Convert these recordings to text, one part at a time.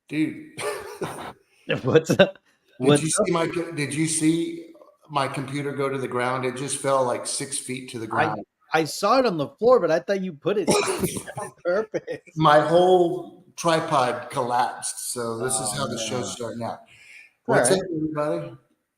Dude. What's up? Did you see my computer go to the ground? It just fell like 6 feet to the ground. I saw it on the floor, but I thought you put it on purpose. My whole tripod collapsed. So this is how the show's starting out. What's up, everybody?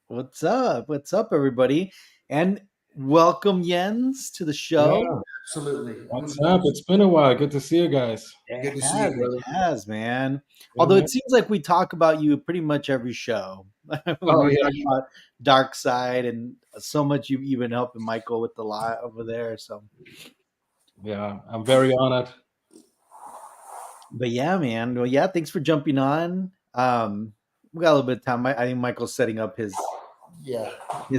What's up? What's up, everybody? And welcome, Jens, to the show. Yeah, absolutely. What's up? It's been a while. Good to see you guys. Good to see you, brother. It has, man. Yeah, Although man. it seems like we talk about you pretty much every show. When we talk about Dark Side and so much you've even helping Michael with the lot over there. So yeah, I'm very honored. But yeah, man. Well, yeah, thanks for jumping on. We got a little bit of time. I think Michael's setting up his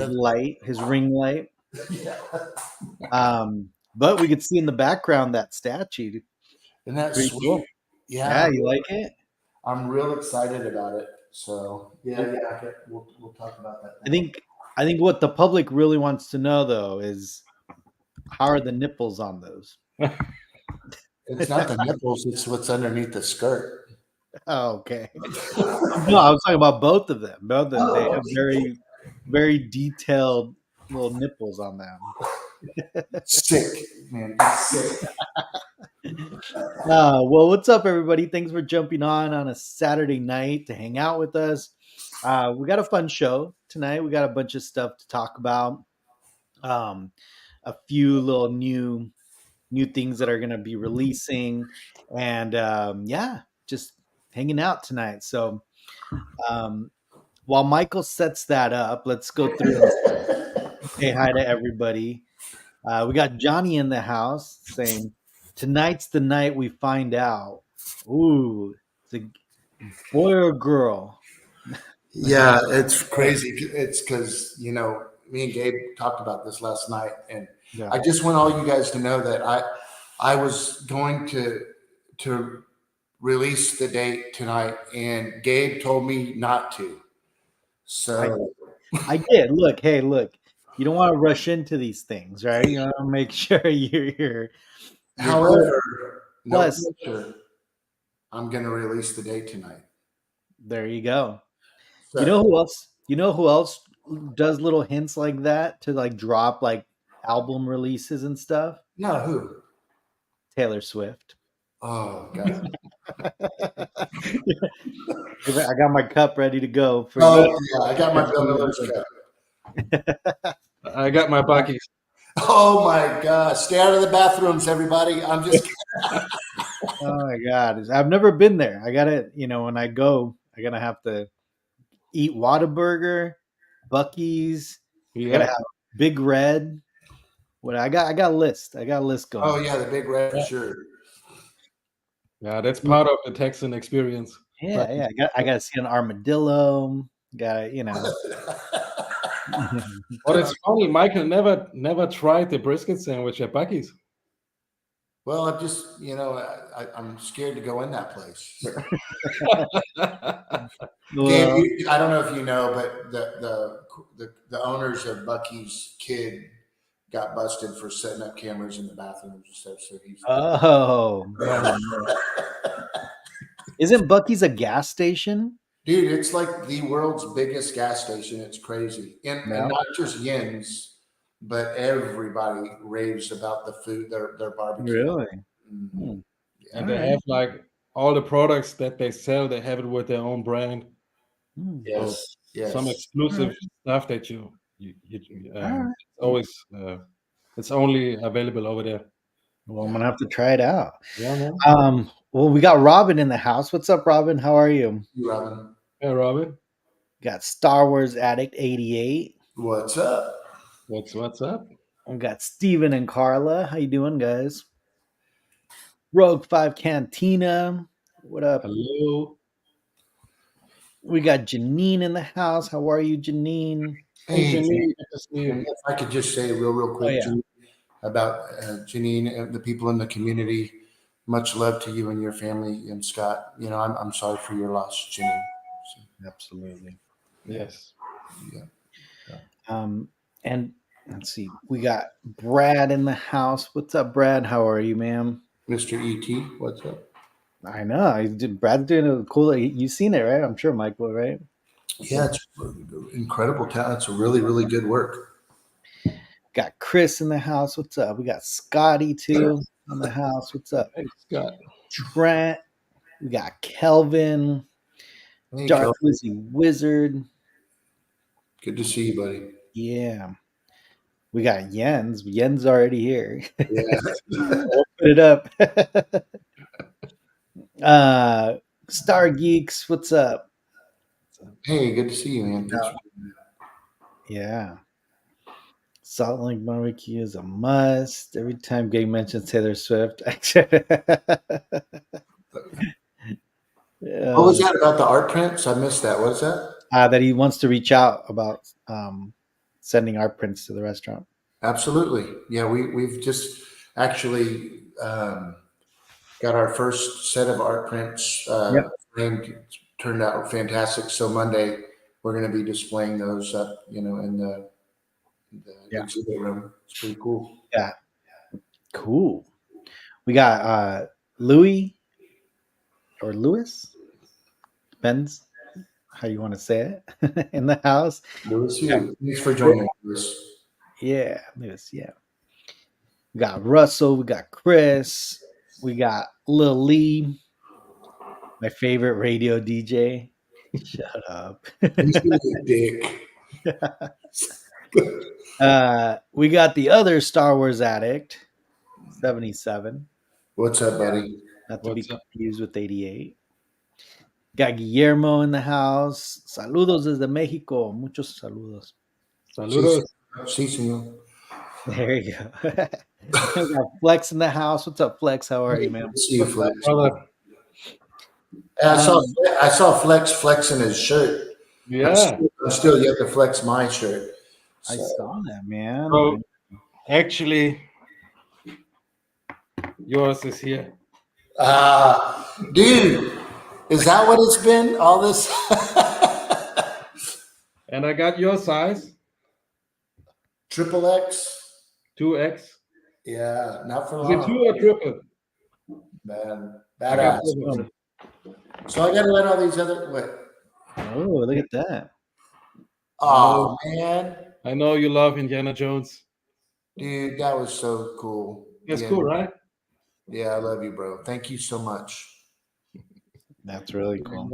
light, his ring light. Yeah. But we could see in the background that statue. Isn't that Pretty sweet? cool. Yeah, you like it? I'm real excited about it. So yeah, we'll talk about that. I think what the public really wants to know though is how are the nipples on those? It's not the nipples; it's what's underneath the skirt. Oh, okay. No, I was talking about both of them. Both of them. They have very, very detailed little nipples on them. Sick, man. Sick. Well, what's up, everybody? Thanks for jumping on a Saturday night to hang out with us. We got a fun show tonight. We got a bunch of stuff to talk about. A few little new things that are going to be releasing, and just hanging out tonight. So, while Michael sets that up, let's go through and say hi to everybody. We got Johnny in the house saying, "Tonight's the night we find out." Ooh, it's a boy or girl? Yeah, it's crazy. It's because me and Gabe talked about this last night, and I just want all you guys to know that I was going to release the date tonight, and Gabe told me not to. So I did. Look, you don't want to rush into these things, right? You want to make sure you're however, plus, I'm going to release the date tonight. There you go. So, you know who else? You know who else does little hints like that to like drop like album releases and stuff? No, who? Taylor Swift. Oh God! I got my cup ready to go. I got my Bill Miller's cup. I got my Bucky's. Oh my God! Stay out of the bathrooms, everybody. I'm just kidding. Oh my God! I've never been there. I gotta, when I go, I'm gonna have to eat Whataburger, Bucky's. Yeah. I gotta have Big Red. What I got a list. I got a list going. Oh yeah, the Big Red for sure. Yeah, that's part of the Texan experience. Yeah. I got to see an armadillo. Got But it's funny, Michael never tried the brisket sandwich at Bucky's. Well, I'm just, I'm scared to go in that place. Gabe, I don't know if you know, but the owners of Bucky's kid got busted for setting up cameras in the bathrooms and stuff. So he's Isn't Bucky's a gas station? Dude, it's like the world's biggest gas station. It's crazy. And not just Yins, but everybody raves about the food, their barbecue. Really? Mm-hmm. Yeah. And they have like all the products that they sell, they have it with their own brand. Yes. Some exclusive stuff that always it's only available over there. Well, I'm gonna have to try it out. Yeah, man. Well, we got Robin in the house. What's up, Robin? How are you? Hey, Robin. Hey, Robin. Got Star Wars Addict 88. What's up? What's up? We got Steven and Carla. How you doing, guys? Rogue 5 Cantina. What up? Hello. We We got Janine in the house. How are you, Janine? Hey, Janine. If I could just say real quick about Janine and the people in the community. Much love to you and your family, and Scott. I'm sorry for your loss, Janine. Absolutely. Yes. Yeah. And let's see. We got Brad in the house. What's up, Brad? How are you, ma'am? Mr. E.T., what's up? I know. Brad's doing a cool. You've seen it, right? I'm sure Michael, right? Yeah, it's incredible talent. It's really, really good work. Got Chris in the house. What's up? We got Scotty too in the house. What's up? Hey, Scott. Trent. We got Kelvin. Hey, Dark Kel. Lizzy Wizard. Good to see you, buddy. Yeah. We got Jens. Jens already here. Yeah. Open it up. Star Geeks. What's up? Hey, good to see you, man. Thanks for Yeah. Salt Lake Barbecue is a must. Every time Gabe mentions Taylor Swift. What was that about the art prints? I missed that. What is that? That he wants to reach out about sending art prints to the restaurant. Absolutely. Yeah, we've just actually got our first set of art prints Yep. framed. Turned out fantastic. So Monday we're going to be displaying those up, in the exhibit room. It's pretty cool. Yeah. Cool. We got Louis or Lewis. Depends how you want to say it in the house. Lewis, thanks for joining us. Yeah, Lewis. Yeah. We got Russell. We got Chris. We got Lil Lee, my favorite radio DJ. Shut up. He's a dick. We got the other Star Wars addict, 77. What's up, buddy? Not to be confused with 88. Got Guillermo in the house. Saludos desde Mexico. Muchos saludos. Saludos. Sí, señor. There you go. We got Flex in the house. What's up, Flex? How are you, man? Good to see you, Flex. I saw Flex flexing his shirt. Yeah. I'm still yet to flex my shirt. I saw that, man. So, actually, yours is here. Dude, is that what it's been? All this? And I got your size. Triple X? 2X. Yeah, not for Is it long. 2 or triple? Man, badass. So I got to let all these other. Wait. Oh, look at that. Oh, man. I know you love Indiana Jones. Dude, that was so cool. That's cool, right? Yeah, I love you, bro. Thank you so much. That's really cool.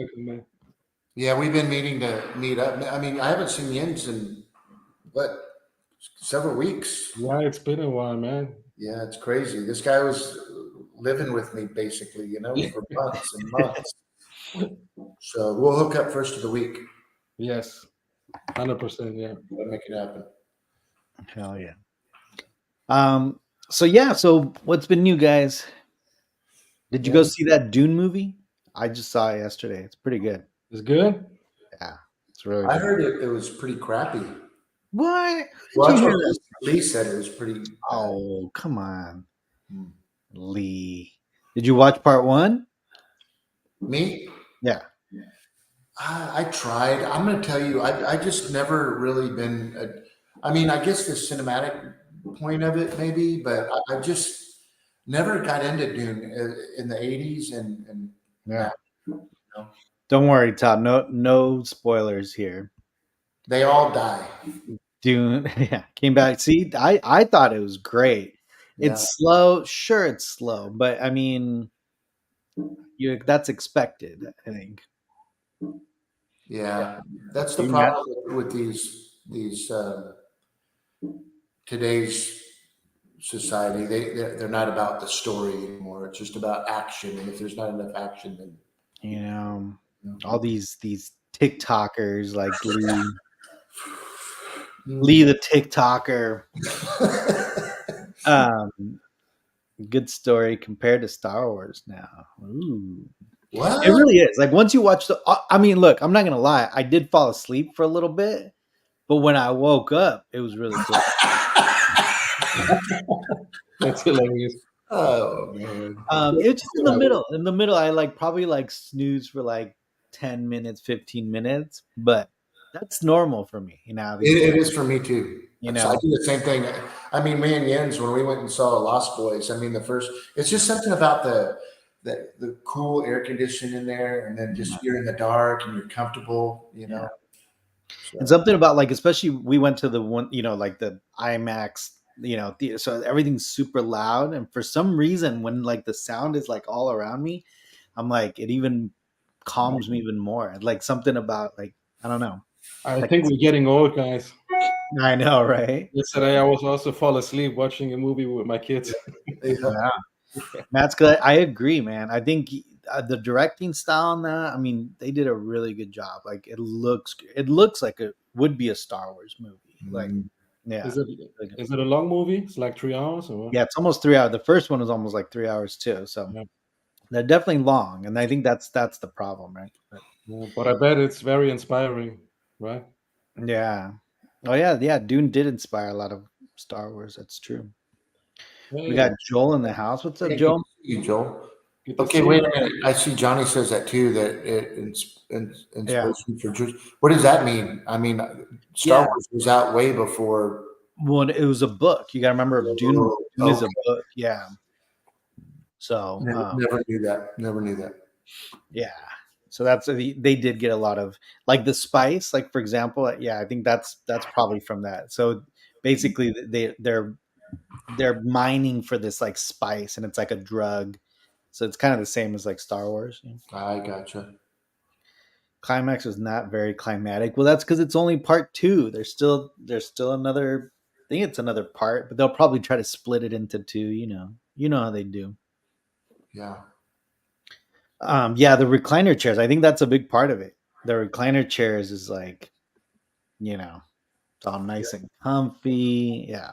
Yeah, we've been meeting to meet up. I mean, I haven't seen Jens in, several weeks. Yeah, it's been a while, man. Yeah, it's crazy. This guy was living with me, basically, for months and months. So we'll hook up first of the week. Yes, 100%. Yeah, we'll make it happen. Hell yeah. So what's been new, guys? Did you go see that Dune movie? I just saw it yesterday. It's pretty good. It's good? Yeah, it's really I good. heard it was pretty crappy. What? Well, that's what Lee said. It was pretty. Oh, come on, Lee. Did you watch part 1? Me? Yeah. I tried. I'm going to tell you, I just never really been. I mean, I guess the cinematic point of it, maybe, but I just never got into Dune in the 80s and yeah. Don't worry, Todd. No spoilers here. They all die. Dune, yeah, came back. See, I thought it was great. Yeah. It's slow. Sure, it's slow, but I mean, that's expected, I think. Yeah, that's the problem with these today's society. They're not about the story anymore. It's just about action, and if there's not enough action, then all these TikTokers like Lee the TikToker. Good story compared to Star Wars now. Ooh. What? It really is. Like once you watch I mean, look, I'm not gonna lie. I did fall asleep for a little bit, but when I woke up, it was really cool. That's hilarious. Oh man. It's just in the middle. In the middle, I probably snooze for 10 minutes, 15 minutes, but that's normal for me. It is for me too. I do the same thing. I mean, me and Jens, when we went and saw Lost Boys, I mean, it's just something about the cool air conditioning in there, and then just you're in the dark and you're comfortable, So. And something about like, especially we went to the one, like the IMAX, theater, so everything's super loud, and for some reason, when like the sound is like all around me, I'm like, it even calms me even more. Like something about like, I don't know. I Like think we're getting old, guys. I know, right? Yesterday, I was also fall asleep watching a movie with my kids. Yeah. Matt's good. I agree, man. I think the directing style on that, I mean, they did a really good job. Like it looks like it would be a Star Wars movie. Like, yeah. Is it a long movie? It's like 3 hours or what? Yeah, it's almost 3 hours. The first one was almost like 3 hours too. So Yeah. they're definitely long, and I think that's the problem, right? But I bet it's very inspiring, right? Yeah. Oh yeah. Dune did inspire a lot of Star Wars. That's true. We got Hey, Joel in the house. What's up, Hey, good to Joel? see you, Joel. good to Okay, see wait you. a minute. I see Johnny says that too. That Yeah. inspiration for Jews. What does that mean? I mean, Star Yeah. Wars was out way before. Well, it was a book. You got to remember, Dune. Oh, Dune is a okay. book. Yeah. So, Never knew that. Never knew that. yeah. So they did get a lot of like the spice. Like for example, yeah, I think that's probably from that. So basically, they're mining for this like spice, and it's like a drug. So it's kind of the same as like Star Wars. I gotcha. Climax was not very climatic. Well, that's because it's only part two. There's still another. I think it's another part, but they'll probably try to split it into two. You know how they do. Yeah. Yeah, the recliner chairs. I think that's a big part of it. The recliner chairs is like, it's all nice and comfy. Yeah.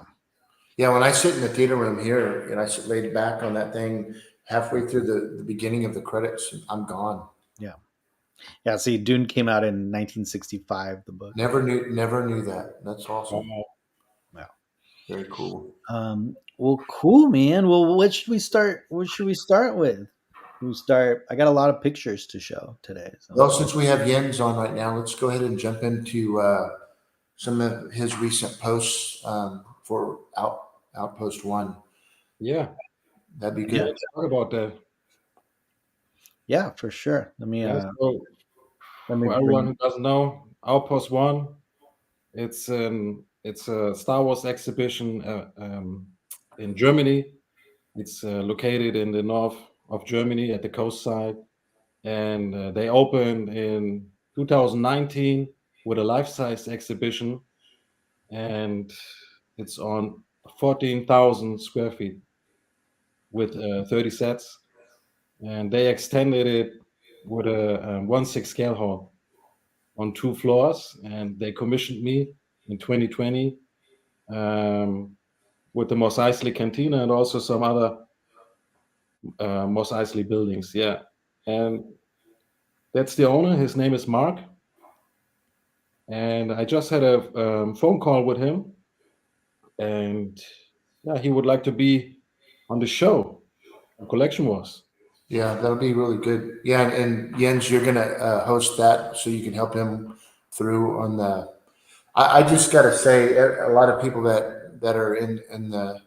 Yeah. When I sit in the theater room here and I sit laid back on that thing halfway through the beginning of the credits, I'm gone. Yeah. Yeah. See, Dune came out in 1965, the book. Never knew that. That's awesome. Yeah. Very cool. Well, cool, man. Well, what should we start? What should we start with? I got a lot of pictures to show today. So. Well, since we have Jens on right now, let's go ahead and jump into some of his recent posts for Outpost One. Yeah. That'd be Yeah, good. let's talk about that. Yeah, for sure. Let me Yeah, so for everyone who doesn't know, Outpost One, it's a Star Wars exhibition in Germany. It's located in the north of Germany at the coast side, and they opened in 2019 with a life-size exhibition, and it's on 14,000 square feet with 30 sets, and they extended it with a 1/6 scale hall on 2 floors, and they commissioned me in 2020 with the Mos Eisley Cantina and also some other Mos Eisley buildings. Yeah, and that's the owner. His name is Mark, and I just had a phone call with him, and yeah, he would like to be on the show. The collection was. Yeah, that'll be really good. Yeah, and Jens, you're gonna host that, so you can help him through on the. I just got to say, a lot of people that are in the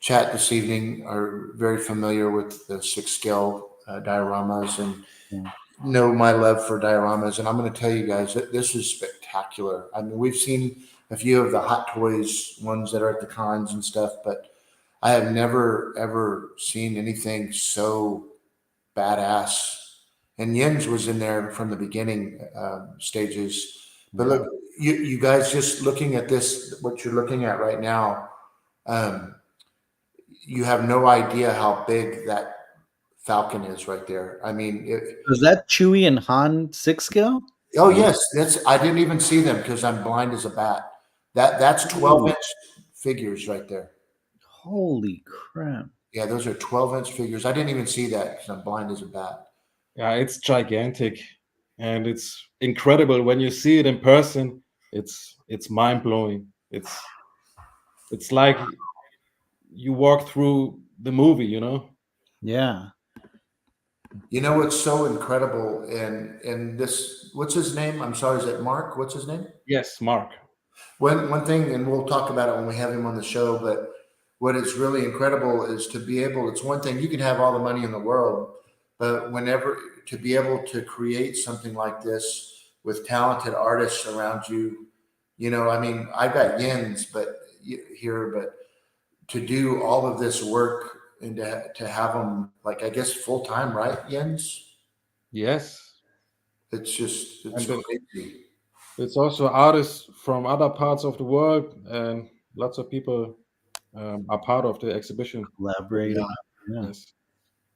chat this evening are very familiar with the 6 scale dioramas and Yeah. know my love for dioramas. And I'm going to tell you guys that this is spectacular. I mean, we've seen a few of the Hot Toys ones that are at the cons and stuff, but I have never ever seen anything so badass. And Jens was in there from the beginning stages. But look, you guys just looking at this, what you're looking at right now, you have no idea how big that Falcon is right there. I mean, Was that Chewie and Han 6 scale? oh yes, that's. I didn't even see them because I'm blind as a bat. That's 12-inch figures right there. Holy crap! Yeah, those are 12-inch figures. I didn't even see that because I'm blind as a bat. Yeah, it's gigantic, and it's incredible when you see it in person. It's mind blowing. It's like you walk through the movie, you know. Yeah. You know what's so incredible in this? What's his name? I'm sorry, is it Mark? What's his name? Yes, Mark. One thing, and we'll talk about it when we have him on the show. But what is really incredible is to be able. It's one thing you can have all the money in the world, but whenever to be able to create something like this with talented artists around you, I mean, I've got yins, but here, but to do all of this work and to have them like, I guess, full time, right? Yins. Yes, It's and crazy. it's also artists from other parts of the world, and lots of people are part of the exhibition. Collaborating. Yeah. Yes.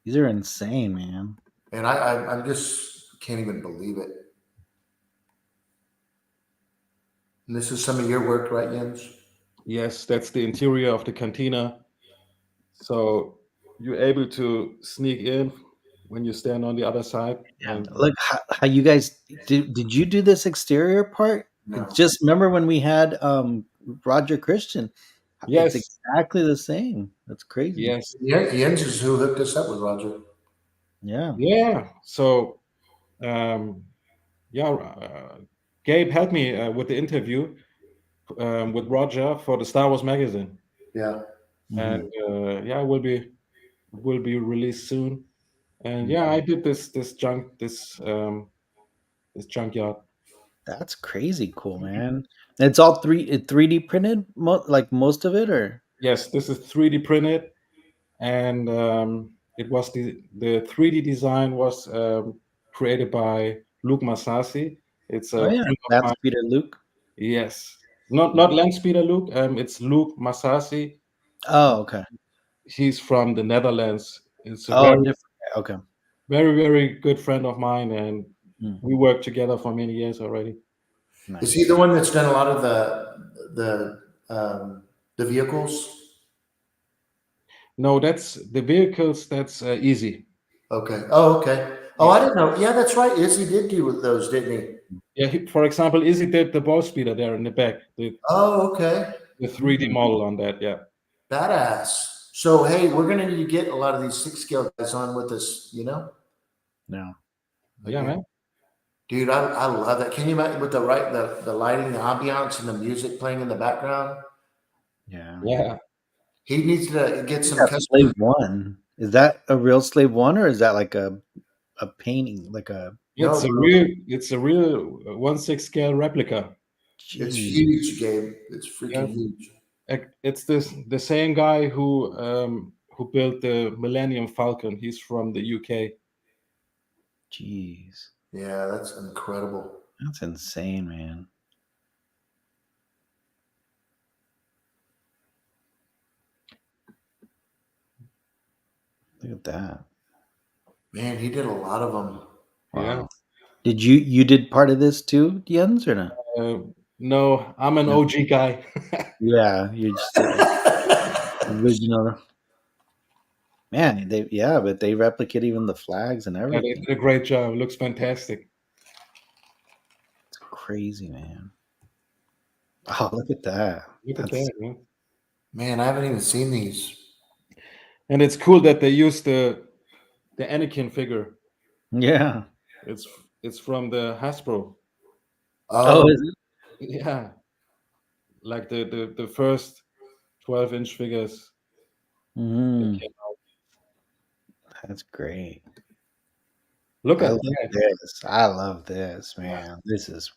These are insane, man. And I'm just can't even believe it. And this is some of your work, right, Jens? Yes, that's the interior of the cantina. So you're able to sneak in when you stand on the other side. Yeah. And Look how you guys did you do this exterior part? No. Just remember when we had Roger Christian. It's yes, exactly the same. That's crazy. yes, Yeah, Jens is who hooked us up with Roger. Yeah. yeah. So um, yeah, Gabe helped me with the interview with Roger for the Star Wars magazine, Yeah. and Mhm. yeah, will be released soon. And yeah, I did this junkyard. That's crazy cool, man. It's all 3D printed, like most of it, or Yes, this is 3D printed, and it was the 3D design was created by Luke Masasi. It's oh a yeah, friend of that's mine. Peter Luke. Yes, not Lance Peter Luke. It's Luke Masasi. Oh, okay. He's from the Netherlands. It's a Oh, different. Okay. very good friend of mine, and Mm, we worked together for many years already. Is he nice. the one that's done a lot of the vehicles? No, that's the vehicles. That's easy. Okay. Oh, okay. Oh, I Yeah, didn't know. Yeah, that's right. Izzy did do with those, didn't he? yeah. For example, Izzy did the ball speeder there in the back. Oh, okay. The 3D Mm, model on that. Yeah. Badass. So hey, we're gonna need to get a lot of these 6 scale guys on with us, yeah. Yeah, again. man. Dude, I love that. Can you imagine with the lighting, the ambiance, and the music playing in the background? Yeah, man. Yeah. He needs to get some That Slave custom. One. Is that a real Slave One, or is that like a painting, like a No, bro, It's a real 1/6 scale replica. it's geez, huge, Gabe. It's Yeah. freaking huge. It's the same guy who built the Millennium Falcon. He's from the UK. jeez. Yeah, that's incredible. That's insane, man. Look at that. Man, he did a lot of them. Yeah. Wow. Did you did part of this too, Jens, or not? Uh, no, I'm an No. OG guy. Yeah, you're just original. Man, but they replicate even the flags and Yeah, they everything. did a great job. Looks fantastic. It's crazy, man. Oh, look at that. Look at That's that, man. Man, I haven't even seen these. And it's cool that they use the Anakin figure. yeah. It's it's from the Hasbro. Oh, Oh, is it? Yeah, like the first 12-inch figures. That Mhm. came out. That's great. Look I at love that. this. I love this, yeah. man. This is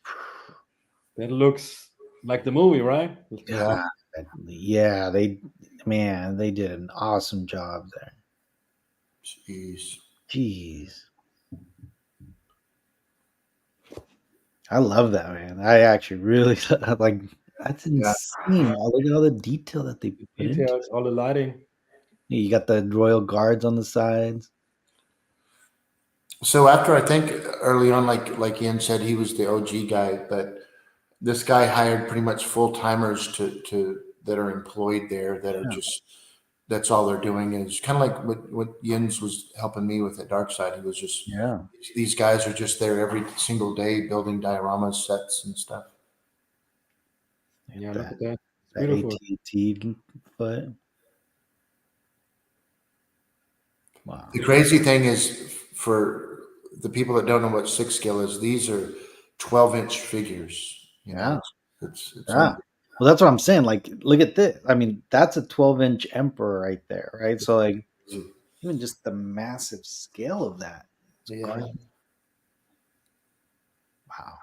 That looks like the movie, right? Yeah. God. Yeah, they did an awesome job there. Jeez. Jeez. I love that, man. I actually really like that's Yeah. insane. Look at all the detail that they put into Details, all the lighting. it. You got the royal guards on the sides. So after I think early on, like Ian said, he was the OG guy, but this guy hired pretty much full timers to that are employed there that are Yeah. just that's all they're doing is kind of like what Jens was helping me with at Dark Side. He was just Yeah. these guys are just there every single day building dioramas, sets, and stuff. Yeah, look That at that. It's that beautiful. AT&T foot. Wow. The crazy thing is for the people that don't know what 6 scale is, these are 12-inch figures. Yeah. It's Yeah. Well, that's what I'm saying. Like, look at this. I mean, that's a 12-inch emperor right there, right? So, like, unbelievable. Even just the massive scale of that. It's Yeah. crazy. Wow.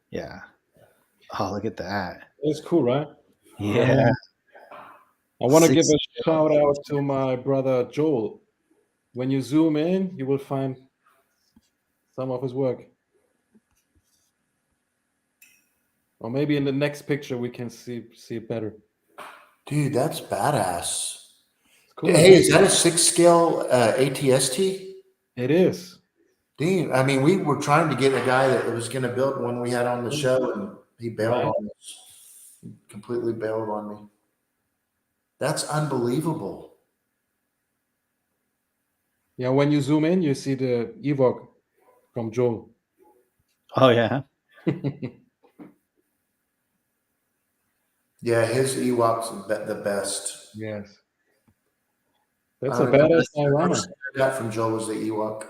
Yeah. Oh, look at that. It's cool, right? Yeah. I want to give Six. a shout out to my brother Joel. When you zoom in, you will find some of his work. Or maybe in the next picture we can see it better. Dude, that's badass. Cool. Hey, is that a 6 scale ATST? It is. Dude, I mean, we were trying to get a guy that was going to build one we had on the show, and he bailed on us. He completely bailed on me. That's unbelievable. Yeah, when you zoom in, you see the Ewok from Joel. Oh yeah. Yeah, his Ewok's the best. Yes. That's a badass diorama. The first thing I got from Joel was the Ewok.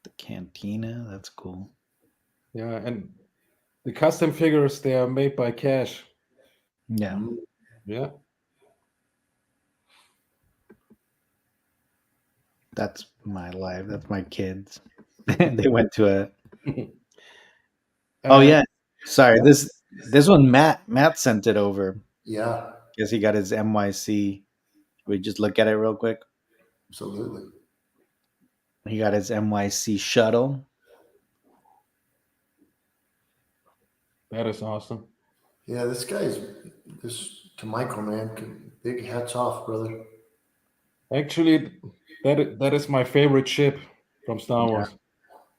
The cantina. That's cool. Yeah, and the custom figures, they are made by Cash. Yeah. Yeah. That's my life. That's my kids. They went to a. Oh yeah. Sorry. Yeah. This one Matt sent it over Yeah, because he got his MYC. We just look at it real quick. absolutely. He got his MYC shuttle. That is awesome. Yeah, this to Michael, man. Big hats off, brother. Actually, that is my favorite ship from Star Wars.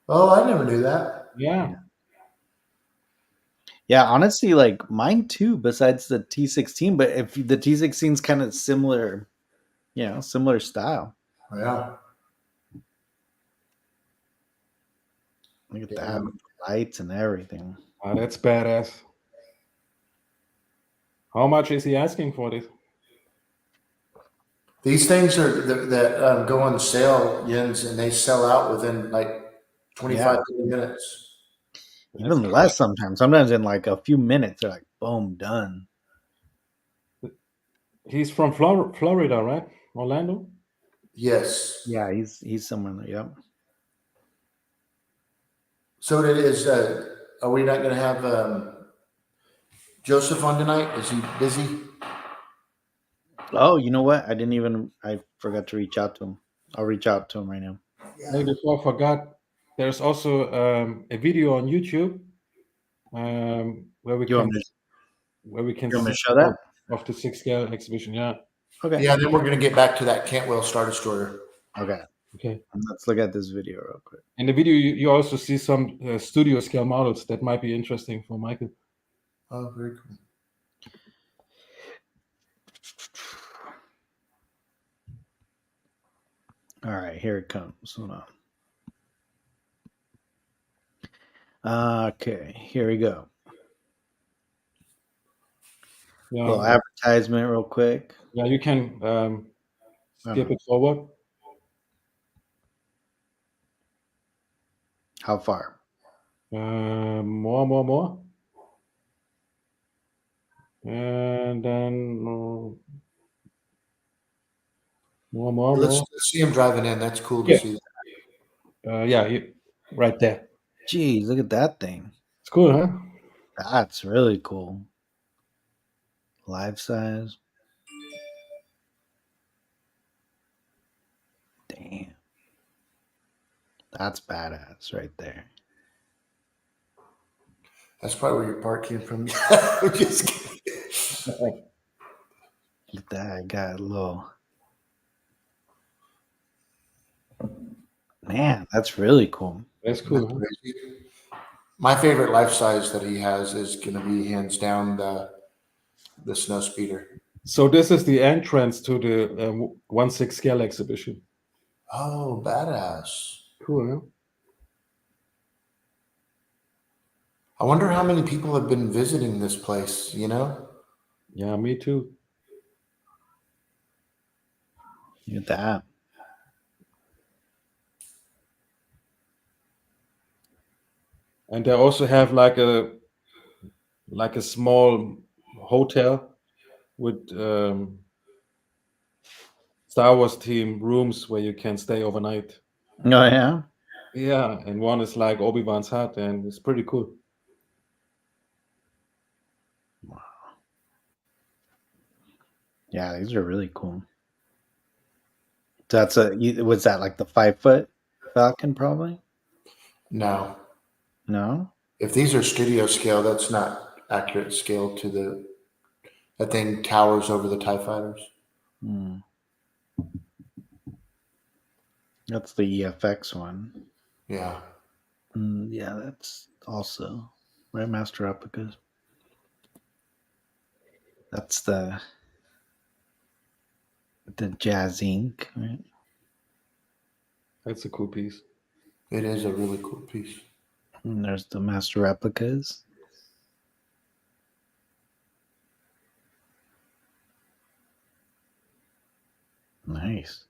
Oh, I never knew that. Yeah. Yeah, honestly, like mine too, besides the T16, but if the T16 is kind of similar, similar style. Yeah. Look at Yeah. that. Lights and everything. Oh, that's badass. How much is he asking for this? These things are that go on sale, Jens, and they sell out within like 25 minutes. Even less sometimes. Sometimes in like a few minutes, they're like, boom, done. He's from Florida, right? Orlando? Yes. Yeah, he's somewhere. Yep. So it is. Are we not going to have Joseph on tonight? Is he busy? Oh, you know what? I forgot to reach out to him. I'll reach out to him right now. Hey, before I forgot, there's also a video on YouTube where we You want can me to see show that? of the 6 scale exhibition. Yeah. Okay. Yeah. Then we're going to get back to that Cantwell Star Destroyer. Okay. Okay. Let's look at this video real quick. In the video, you also see some studio scale models that might be interesting for Michael. Oh, very cool. All right, here it comes. Hold on. Okay, here we go. Yeah. Little advertisement real quick. Yeah, you can skip it forward. How far? More. And then more. Let's see him driving in. That's cool to see. Right there. Geez, look at that thing. It's cool, huh? That's really cool. Life size. Damn. That's badass right there. That's probably where your part came from. I'm just kidding. Look at that. I got a little. Man, that's really cool. That's cool. My favorite life size that he has is going to be hands down the snow speeder. So this is the entrance to the 1/6 scale exhibition. Oh, badass! Cool, huh? I wonder how many people have been visiting this place. Yeah, me too. Look at that. And they also have like a small hotel with Star Wars theme rooms where you can stay overnight. Oh yeah. Yeah, and one is like Obi-Wan's hut, and it's pretty cool. Yeah, these are really cool. That's was that like the 5-foot Falcon probably? No, No. if these are studio scale, that's not accurate scale to that thing towers over the TIE fighters. Hmm. That's the EFX one. Yeah. Yeah, that's also right. Master replicas. That's the Jazz Inc. Right. That's a cool piece. It is a really cool piece. And there's the Master replicas. Nice.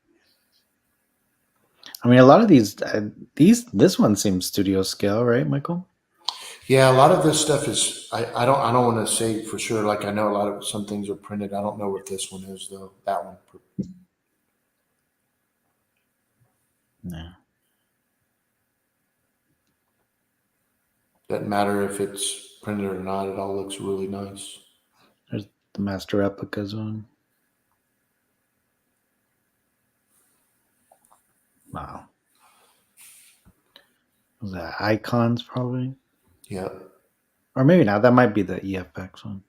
I mean, a lot of this one seems studio scale, right, Michael? Yeah, a lot of this stuff is I don't want to say for sure. Like I know a lot of some things are printed. I don't know what this one is though. That one. Yeah. Doesn't matter if it's printed or not. It all looks really nice. There's the Master replicas one. Wow. Was that Icons probably? Yep. Or maybe not. That might be the EFX one.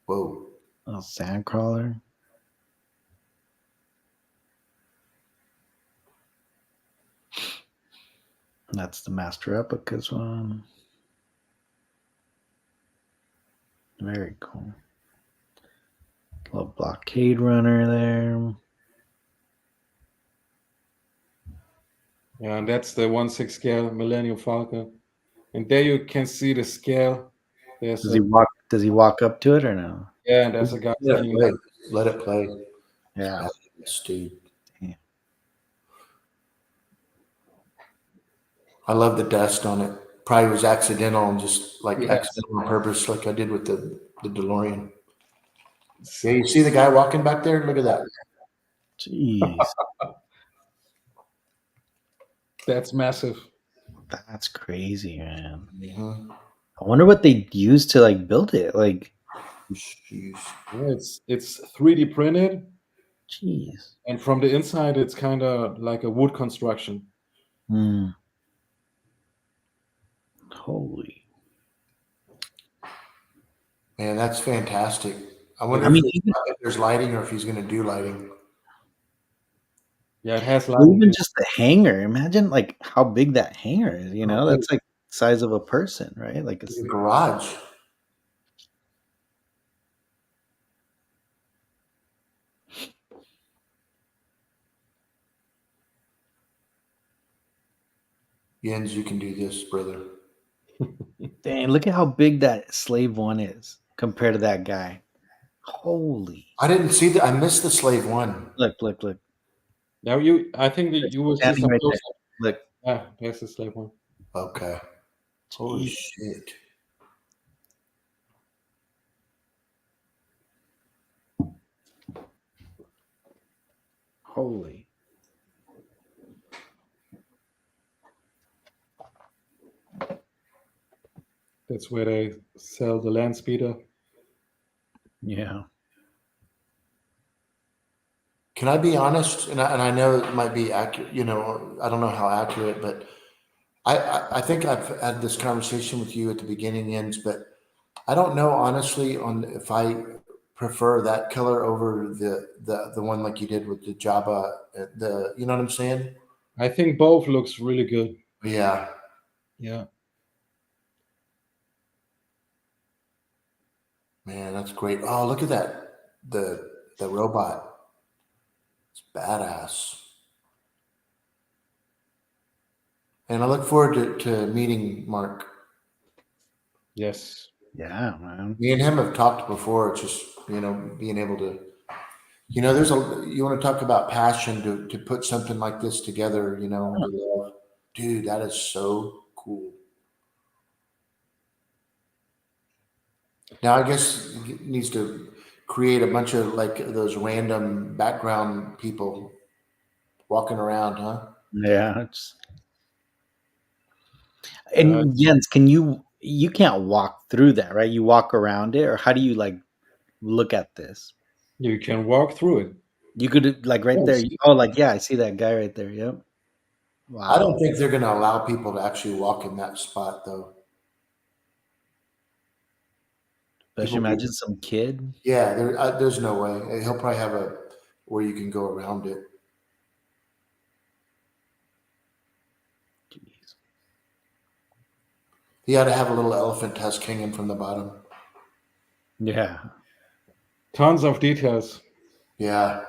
Whoa. Oh, Sandcrawler. That's the Master replicas one. Very cool. Little blockade runner there. Yeah, and that's the 1/6 scale Millennium Falcon. And there you can see the scale. There's Does he walk up to it or no? yeah, and there's a guy Let it standing play. there. Let it play. Yeah. Yes, dude. Yeah. I love the dust on it. Probably was accidental and just like Yes. accidental on purpose, like I did with the DeLorean. Yeah, you see the guy walking back there? Look at that. Jeez. That's massive. That's crazy, man. Mhm. I wonder what they used to like build it. Like, Jeez. Yeah, it's 3D printed, jeez. and from the inside it's kind of like a wood construction. Hmm. Holy. Man, that's fantastic. I wonder I mean, if there's lighting or if he's going to do lighting. Yeah, it has lighting. even just the hanger. Imagine like how big that hanger is. You know, Oh, that's like the size of a person, right? Like it's The garage. Jens, you can do this, brother. dang. Look at how big that Slave One is compared to that guy. Holy. I didn't see that. I missed the slave one. Look. Now I think that you will see Standing some right close there. up. Look. Yeah, there's the slave one. Okay. Holy Jeez. shit. Holy. That's where they sell the land speeder. Yeah. Can I be honest? And I know it might be accurate, you know, I don't know how accurate, but I think I've had this conversation with you at the beginning, Jens, but I don't know honestly on if I prefer that color over the one like you did with the Jabba, you know what I'm saying? I think both looks really good. Yeah. Yeah. Man, that's great. Oh, look at that. The robot. It's badass. And I look forward to meeting Mark. Yes. Yeah, man. Me and him have talked before. It's just, you know, being able to, you know, you want to talk about passion to put something like this together, you know, to love. Dude, that is so cool. Now, I guess needs to create a bunch of like those random background people walking around, huh? Yeah. Uh, And Jens, you can't walk through that, right? You walk around it, or how do you like look at this? you can walk through it. You could like right Oh, there. see? Oh, like yeah, I see that guy right there. Yep. I don't Wow. think they're going to allow people to actually walk in that spot, though. Especially People be, imagine some kid. yeah, there's no way. He'll probably have a where you can go around it. Jeez. He ought to have a little elephant tusk hanging from the bottom. Yeah. Tons of details. Yeah,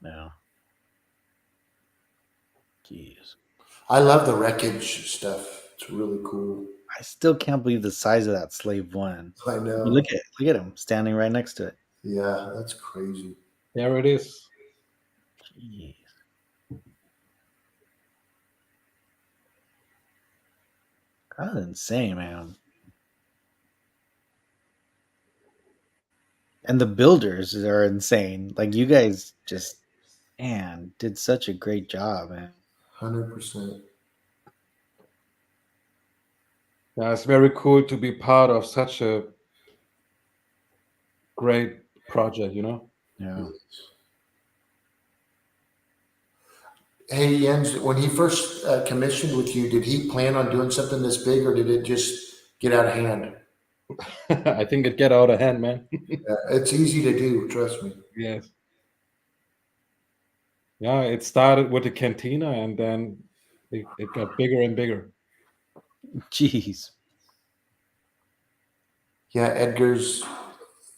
Yeah. Jeez. I love the wreckage stuff. It's really cool. I still can't believe the size of that slave one. I But know. look at him standing right next to it. Yeah, that's crazy. There it is. Jeez. That's insane, man. And the builders are insane. Like you guys just man did such a great job, man. 100%. Yeah, it's very cool to be part of such a great project, you know? Yeah. Hey Jens, when he first commissioned with you, did he plan on doing something this big, or did it just get out of hand? I think it get out of hand, man. It's easy to do, trust me. Yes. Yeah, it started with the cantina and then it got bigger and bigger. Jeez. Yeah, Edgar's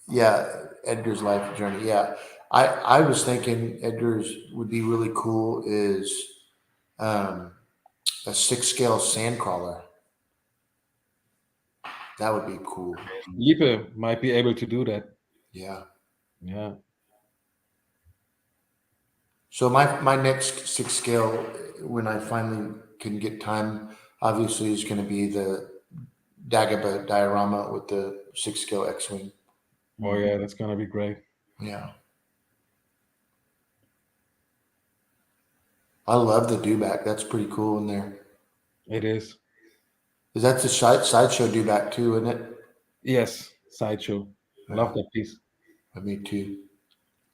life journey. Yeah, I was thinking Edgar's would be really cool is um, a 6 scale sand crawler. That would be cool. Lipe might be able to do that. Yeah. Yeah. So my next 6 scale, when I finally can get time, obviously is going to be the Dagobah diorama with the 6 scale X-wing. Oh yeah, that's gonna be great. Yeah. I love the dewback. That's pretty cool in there. It is. Is that the sideshow dewback too, isn't it? Yes, sideshow. Love that piece. Me too.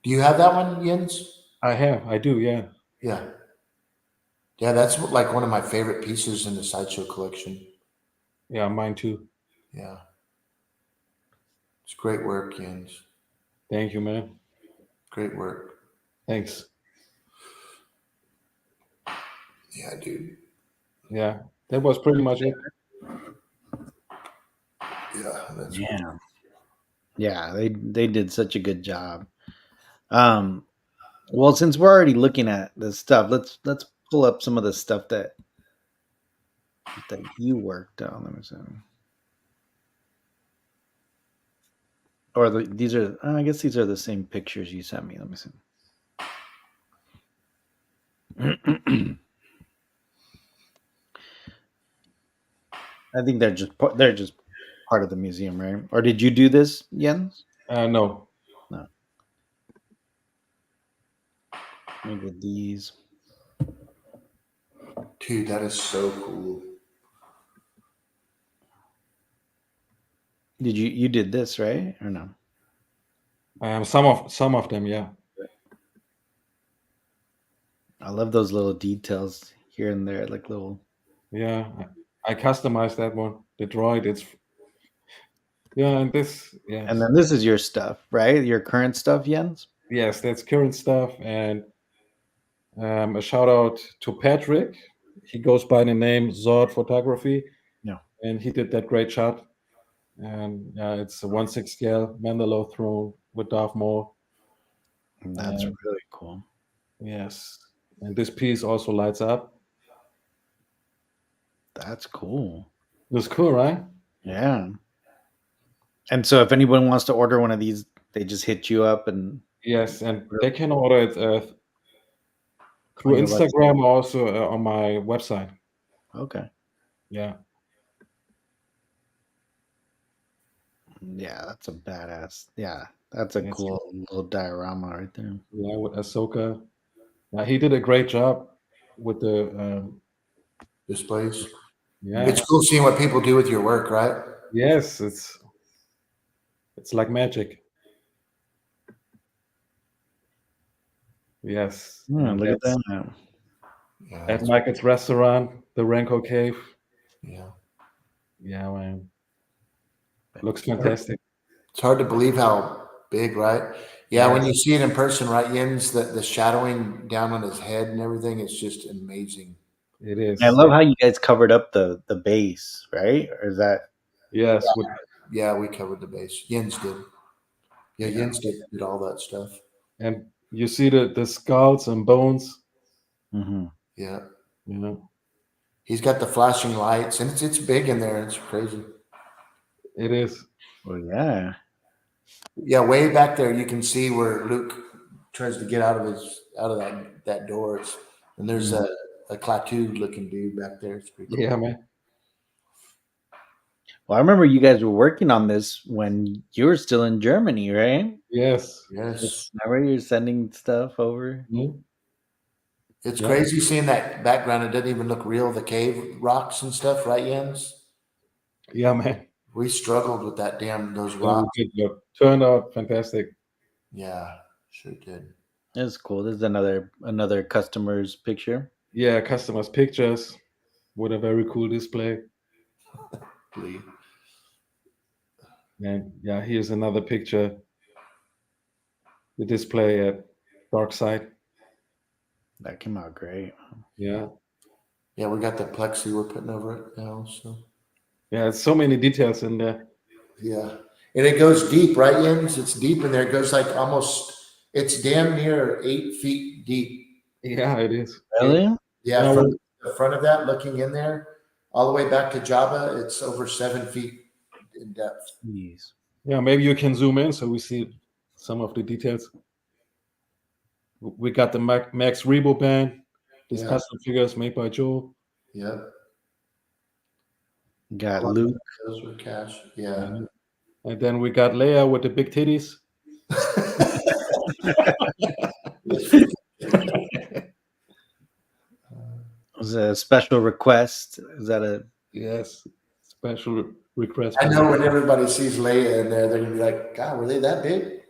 Do you have that one, Jens? I do, yeah. Yeah. Yeah, that's like one of my favorite pieces in the sideshow collection. Yeah, mine too. Yeah. It's great work, Jens. Thank you, man. Great work. Thanks. Yeah, dude. Yeah, that was pretty much it. Yeah, that's Yeah. Yeah, they did such a good job. Um well, since we're already looking at this stuff, let's pull up some of the stuff that you worked on. Let me see. Or these are I guess these are the same pictures you sent me. Let me see. I think they're just part of the museum, right? Or did you do this, Jens? No. No. Maybe these. dude, that is so cool. Did you did this, right? Or no? Some of them, yeah. I love those little details here and there, like little. Yeah, I customized that one. The droid, it's yeah, and this, And yes, then this is your stuff, right? Your current stuff, Jens? yes, that's current stuff. And a shout out to Patrick. He goes by the name Zord Photography, No. and he did that great shot. And yeah, it's a 1/6 scale Mandalore throne with Darth Maul. That's And really cool. yes, and this piece also lights up. That's cool. It's cool, right? Yeah. And so if anyone wants to order one of these, they just hit you up and Yes, and they can order it on through your website. Instagram, also on my website. Okay. Yeah. Yeah, that's a badass. Yeah, that's a It's cool little diorama right there. yeah, with Ahsoka. He did a great job with the Displays. yeah. It's cool seeing what people do with your work, right? Yes, it's like magic. Yes, and Look at that's that. Yeah, at Michael's restaurant, the Ranko Cave. yeah. Yeah, man, looks fantastic. It's hard to believe how big, right? Yeah, Yeah, when you see it in person, right, Jens, the shadowing down on his head and everything is just amazing. it I is. love how you guys covered up the base, right? Or is that Yes, with Yeah, we covered the base. Jens did. Yeah, yeah, Jens did all that stuff. and you see the skulls and bones. mm-hmm. Yeah. You know, He's got the flashing lights and it's big in there. It's crazy. it is. Well, yeah. Yeah, way back there you can see where Luke tries to get out of that door. And there's Mhm. a Klaatu looking dude back there. It's pretty cool. Yeah, man. Well, I remember you guys were working on this when you were still in Germany, right? Yes. Yes. Remember you're sending stuff over? Mhm. It's Yeah. crazy seeing that background. It doesn't even look real. The cave rocks and stuff, right, Jens? Yeah, man. We struggled with those Yeah, we rocks. did. Turned out fantastic. Yeah, sure did. That's cool. This is another customer's picture. Yeah, customers' pictures with a very cool display. Lee. And yeah, here's another picture. The display at Dark Side. That came out great. Yeah. Yeah, we got the plexi we're putting over it now. So Yeah, it's so many details in there. yeah, and it goes deep, right, Jens? It's deep in there. It goes like almost. It's damn near 8 feet deep. Yeah, it is. Really? Yeah, Yeah, from well, the front of that, looking in there, all the way back to Java, it's over 7 feet in depth. Jeez. yeah, maybe you can zoom in so we see some of the details. We got the Max Rebo band. These Yeah, custom figures made by Joe. yeah. Got Luke. Those were cash. Yeah. Yeah. And then we got Leia with the big titties. Was it a special request? Is that a Yes. Special request I from know when everybody sees Leia in there, they're gonna be like, "God, were they that big?"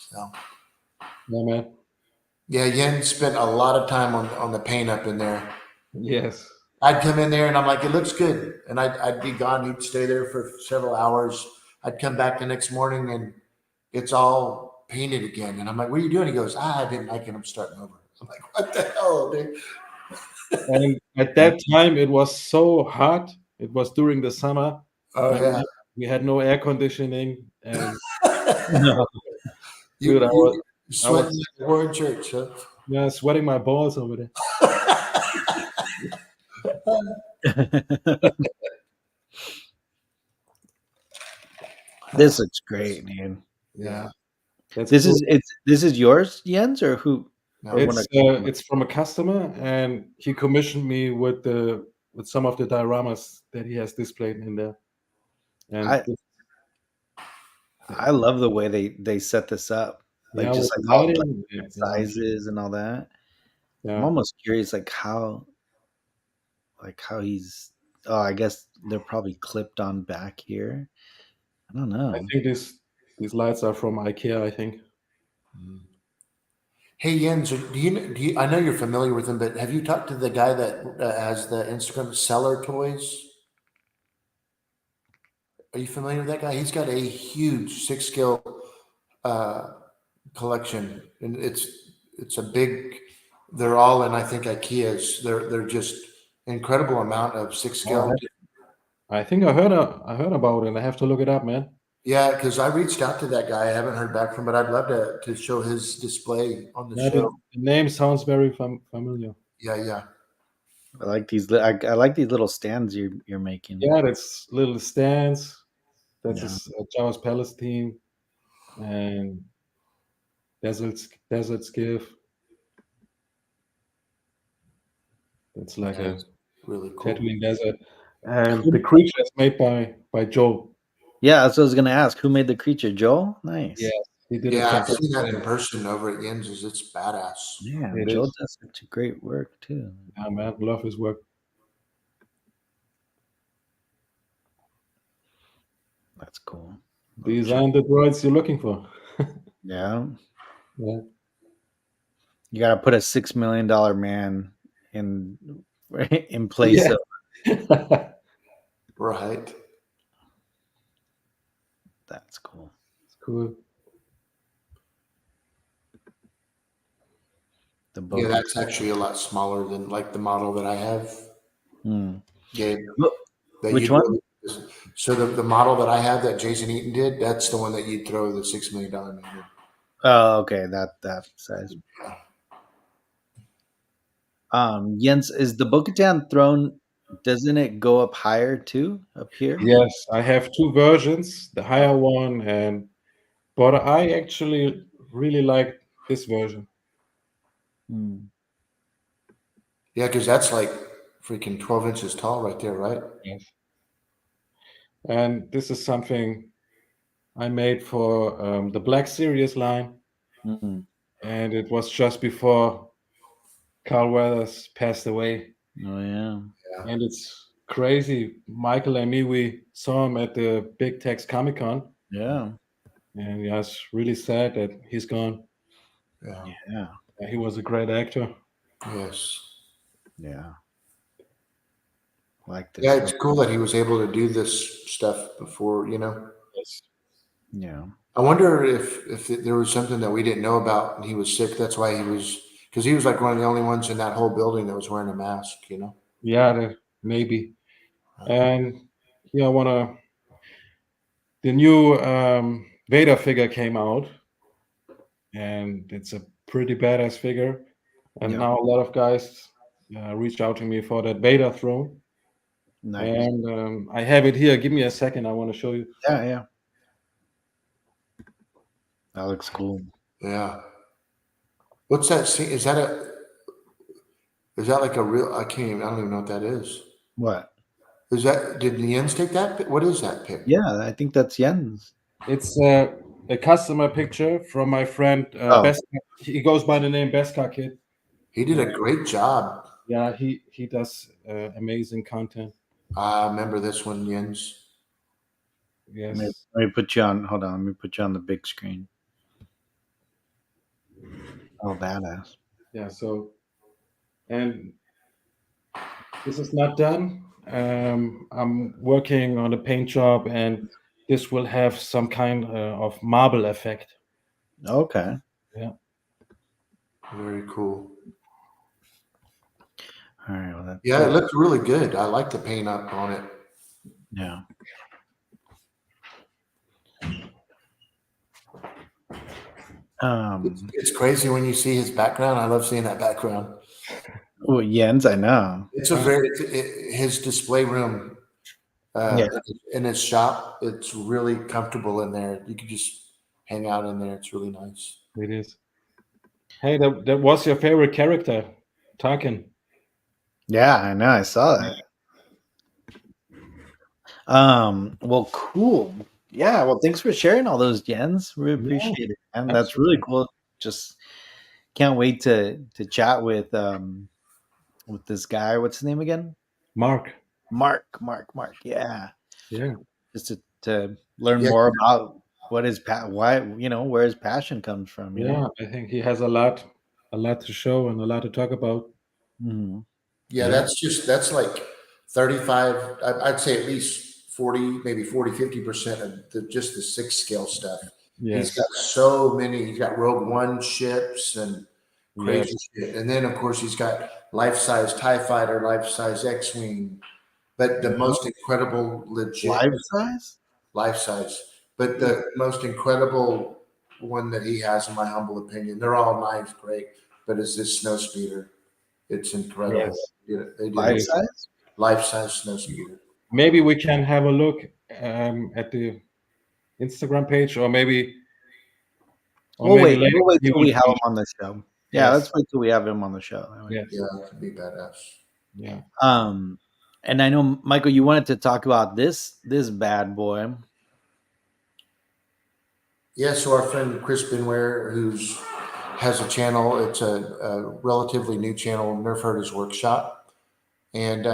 So yeah, man. yeah, Yen spent a lot of time on the paint up in there. Yes. I'd come in there and I'm like, "It looks good," and I'd be gone. He'd stay there for several hours. I'd come back the next morning and it's all painted again, and I'm like, "What are you doing?" He goes, "I didn't like it. I'm starting over." I'm like, "What the hell, dude?" And at that time, it was so hot. It was during the summer, Oh and yeah, we had no air conditioning. And no? dude, you I sweating was like a war in church, huh? yeah, sweating my balls over there. This looks great, man. Yeah, Yeah, that's This cool. is this is yours, Jens, or who? no, Or one of It's from a customer, and he commissioned me with some of the dioramas that he has displayed in there. And I love the way they set this up, like yeah, just with like the all like lighting, yeah, sizes and all that. I'm yeah. almost curious, like how he's. Oh, I guess they're probably clipped on back here. I don't I know. think these lights are from IKEA. I think. Hey Jens, do you? I know you're familiar with him, but have you talked to the guy that has the Instagram Seller Toys? Are you familiar with that guy? He's got a huge 6 scale uh, collection, and it's a big. They're all in, I think, IKEA's. They're just incredible amount of six Oh, scale. I think I heard about it. I have to look it up, man. Yeah, because I reached out to that guy. I haven't heard back from him, but I'd love to show his display on the Yeah, show. the name sounds very familiar. Yeah, yeah, I like these. I like these little stands you're making. Yeah, that's little stands. That's Yeah. a Jawas Palestine and Desert Skiff. That's like yeah. a It's really cool. Tatooine desert. And the creature is made by Joe. Yeah, that's what I was gonna ask. Who made the creature? Joel? Yes, Nice. he did a Yeah, I've fantastic seen that in job. person over at Yenz's. It's badass. Yeah, It Joel is. does such a great work too. Yeah, man, love his work. That's cool. These aren't the droids you're looking for. Yeah. Yeah. You gotta put a $6 million man in in place Yeah. of Right. that's cool. Cool. The Yeah, book. that's actually a lot smaller than like the model that I have, Gabe. That Which you'd one? really, so the model that I have that Jason Eaton did, that's the one that you'd throw the $6 million man in. Oh, okay, that size. Jens, is the Bo-Katan throne? Doesn't it go up higher too? Up here? Yes, I have two versions, the higher one, but I actually really like this version. Hmm. Yeah, because that's like freaking 12 inches tall right there, right? Yes. And this is something I made for the Black Series line, Mm-hmm. and it was just before Carl Weathers passed away. Oh yeah. And it's crazy. Michael and me, we saw him at the Big Tex Comic Con, Yeah. and yeah, it's really sad that he's gone. Yeah. Yeah. He was a great actor. Yes. Yeah. Like Yeah, this. it's cool that he was able to do this stuff before, Yes. Yeah. I wonder if there was something that we didn't know about and he was sick. That's why because he was like one of the only ones in that whole building that was wearing a mask. Yeah, maybe. And yeah, the new Vader figure came out, and it's a pretty badass figure. And Yeah. now a lot of guys reached out to me for that Vader throne, Nice. and I have it here. Give me a second. I want to show you. Yeah, yeah. That looks cool. Yeah. What's that? Is that like a real, I don't even know what that is. What? Did the ends take that? What is that pic? Yeah, I think that's Jens. It's a customer picture from my friend Oh, Best. He goes by the name Beskar Kid. He did a great job. Yeah, he does amazing content. I remember this one, Jens. Yes. let me put you on. Hold on. Let me put you on the big screen. Oh, badass. Yeah. So, and this is not done. I'm working on a paint job, and this will have some kind of marble effect. Okay. Yeah. Very cool. All right. Well, that's Yeah, it looked really good. I like the paint up on it. yeah. It's crazy when you see his background. I love seeing that background. Well, Jens, I know. It's his display room Yeah. in his shop. It's really comfortable in there. You could just hang out in there. It's really nice. It is. Hey, that was your favorite character, Tarkin. Yeah, I know. I saw that. Well, cool. Yeah, well, thanks for sharing all those, Jens. We appreciate it. And that's really cool. Just can't wait to chat with this guy. What's his name again? Mark. Mark. Yeah. Yeah. Just to learn more about what his why, where his passion comes from. Yeah, I think he has a lot to show and a lot to talk about. Mhm. Yeah, that's like 35. I'd say at least 40, maybe 40, 50% of just the 6 scale stuff. Yes. He's got so many. He's got Rogue One ships and crazy shit. And then, of course, he's got life-size TIE fighter, life-size X-Wing. But the most incredible, legit Life size? life-size. But the most incredible one that he has, in my humble opinion, they're all nice, great, but is this snow speeder. It's incredible. Yes. They did Life a size? life-size snow speeder. Maybe we can have a look at the Instagram page, or maybe We'll wait later. till we have him on the show. Yeah, Yes. let's wait till we have him on the show. Yes. Yeah, it could be badass. Yeah. And I know, Michael, you wanted to talk about this bad boy. Yeah, so our friend Chris Binware, has a channel. It's a relatively new channel, Nerf Herders Workshop, and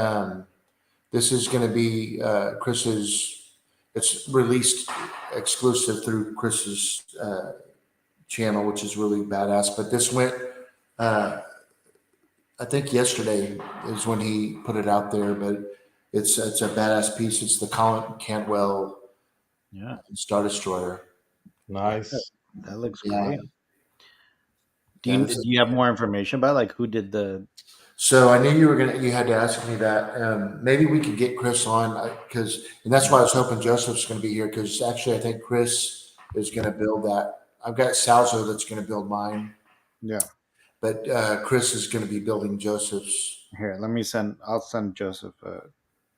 this is going to be Chris's. It's released exclusive through Chris's channel, which is really badass. But this went, uh, I think yesterday is when he put it out there. But it's a badass piece. It's the Colin Cantwell Star Destroyer. Nice. That looks Yeah. great. Do you have more information about like who did the? So I knew you had to ask me that. Maybe we could get Chris on and that's why I was hoping Joseph's going to be here because actually I think Chris is going to build that. I've got Salzo that's going to build mine. Yeah. But Chris is going to be building Joseph's. Here, I'll send Joseph a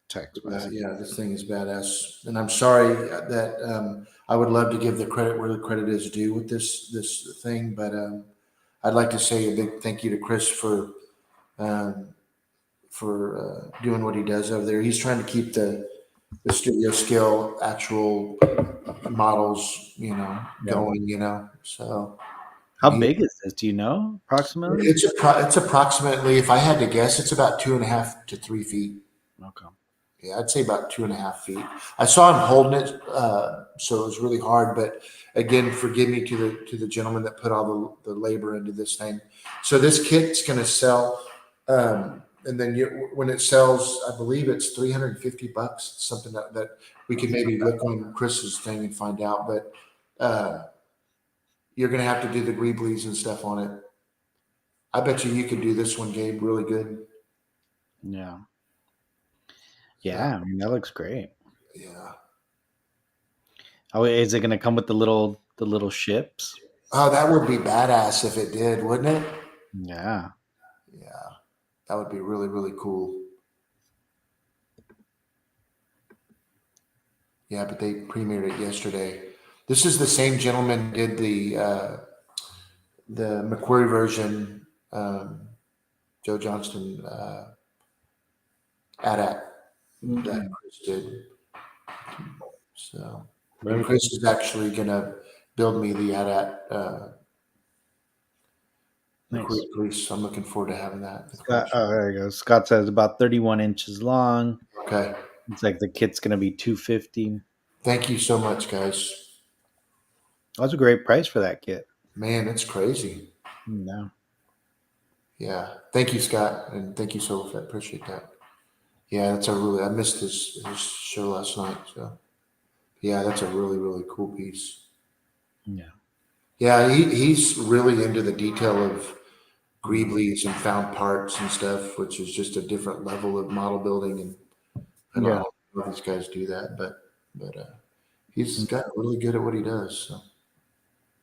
text message. Yeah, this thing is badass. And I'm sorry that I would love to give the credit where the credit is due with this thing, but I'd like to say a big thank you to Chris for doing what he does over there. He's trying to keep the studio scale actual models, going, so. How big is this? Do you know approximately? It's approximately, if I had to guess, it's about 2.5 to 3 feet. Okay. Yeah, I'd say about 2.5 feet. I saw him holding it, so it was really hard. But again, forgive me to the gentleman that put all the labor into this thing. So this kit's going to sell, and then when it sells, I believe it's $350, something that we could maybe look on Chris's thing and find out. But you're going to have to do the greeblies and stuff on it. I bet you could do this one, Gabe, really good. Yeah. Yeah, I mean, that looks great. Yeah. Oh, is it going to come with the little ships? Oh, that would be badass if it did, wouldn't it? Yeah. Yeah. That would be really, really cool. Yeah, but they premiered it yesterday. This is the same gentleman who did the McQuarrie version, Joe Johnston AT-AT that Chris did. So Chris is actually going to build me the AT-AT McQuarrie Police. So I'm looking forward to having that. There you go. Scott says about 31 inches long. Okay. It's like the kit's going to be $250. Thank you so much, guys. That's a great price for that kit. Man, it's crazy. No. Yeah. Thank you, Scott. And thank you so much. I appreciate that. Yeah, I missed his show last night. So yeah, that's a really, really cool piece. Yeah. Yeah, he's really into the detail of greeblies and found parts and stuff, which is just a different level of model building. And I don't know if these guys do that, but he's gotten really good at what he does. So.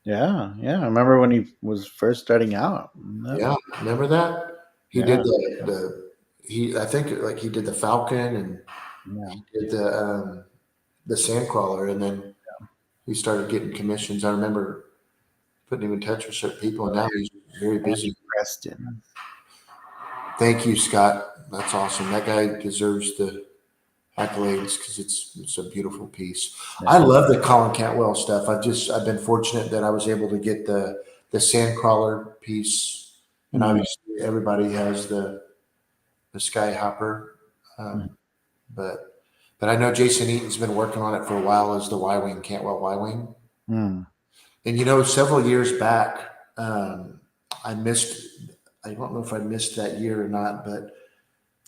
Yeah. I remember when he was first starting out. Yeah, remember that? He did I think like he did the Falcon and he did the Sandcrawler, and then he started getting commissions. I remember putting him in touch with certain people, and now he's very busy. Preston. Thank you, Scott. That's awesome. That guy deserves the accolades because it's a beautiful piece. Yeah. I love the Colin Cantwell stuff. I've been fortunate that I was able to get the Sandcrawler piece, and obviously everybody has the Skyhopper, but I know Jason Eaton's been working on it for a while as the Y-Wing, Cantwell Y-Wing. And several years back, I don't know if I missed that year or not, but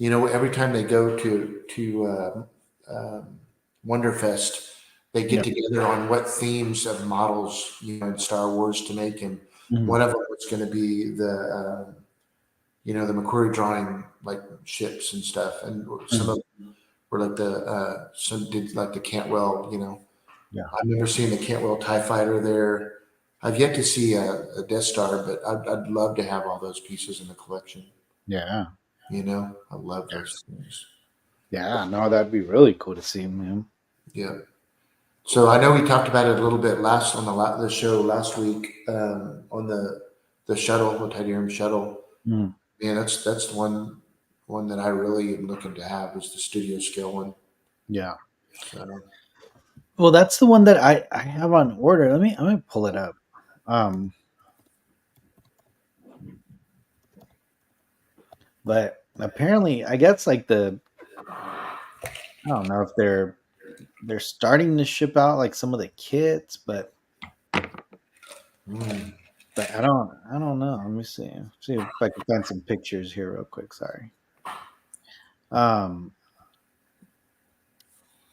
every time they go to Wonderfest, they get together on what themes of models in Star Wars to make, and one of them was going to be the the McQuarrie drawing like ships and stuff, and some of them were like some did like the Cantwell. I remember seeing the Cantwell TIE Fighter there. I've yet to see a Death Star, but I'd love to have all those pieces in the collection. Yeah. I love those things. Yeah, no, that'd be really cool to see, man. Yeah. So I know we talked about it a little bit on the show last week on the shuttle, the Titanium shuttle. Man, that's the one that I really am looking to have is the studio scale one. Yeah. So. Well, that's the one that I have on order. Let me pull it up. Um, but apparently, I guess like I don't know if they're starting to ship out like some of the kits, but Mm. I don't know. Let me see if I can find some pictures here real quick. Sorry. Um,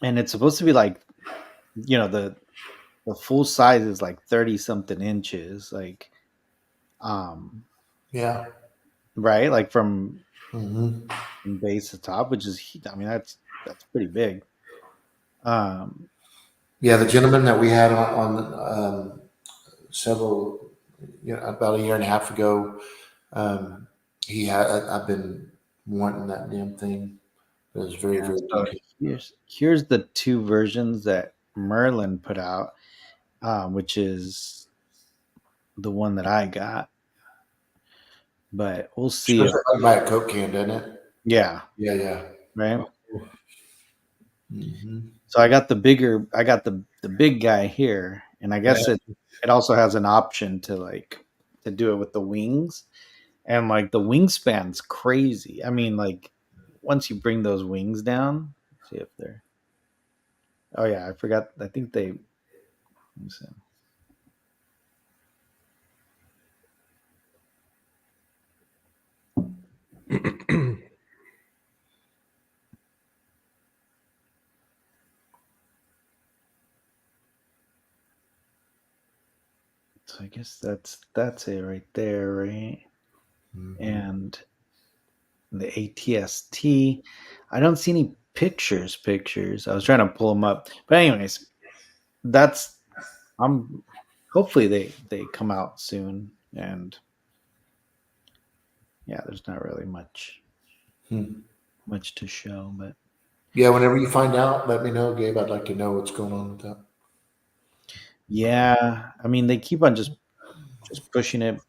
and it's supposed to be like the full size is like 30 something inches, like um, Yeah. right, like Hmm. from base to top, which is I mean that's pretty big. Um, Yeah, the gentleman that we had several, about a year and a half ago, um, I've been wanting that damn thing. It was very, yeah. very So detailed. here's the two versions that Merlin put out, which is the one that I got. But we'll see Shows if up like by a Coke can, doesn't it? yeah, Yeah, yeah. right. Oh, Hmm. So I got the big guy here, and I yeah. guess it also has an option to like to do it with the wings, and like the wingspan's crazy. I mean, like once you bring those wings down, see if they're. Oh yeah, I forgot. I think they. Let me see. So I guess that's it right there, right? Hmm. And the ATST. I don't see any pictures. I was trying to pull them up, but anyways, that's I'm hopefully they come out soon, and yeah, there's not really Hmm. much to show, but Yeah, whenever you find out, let me know, Gabe. I'd like to know what's going on with that. yeah, I mean they keep on just pushing it.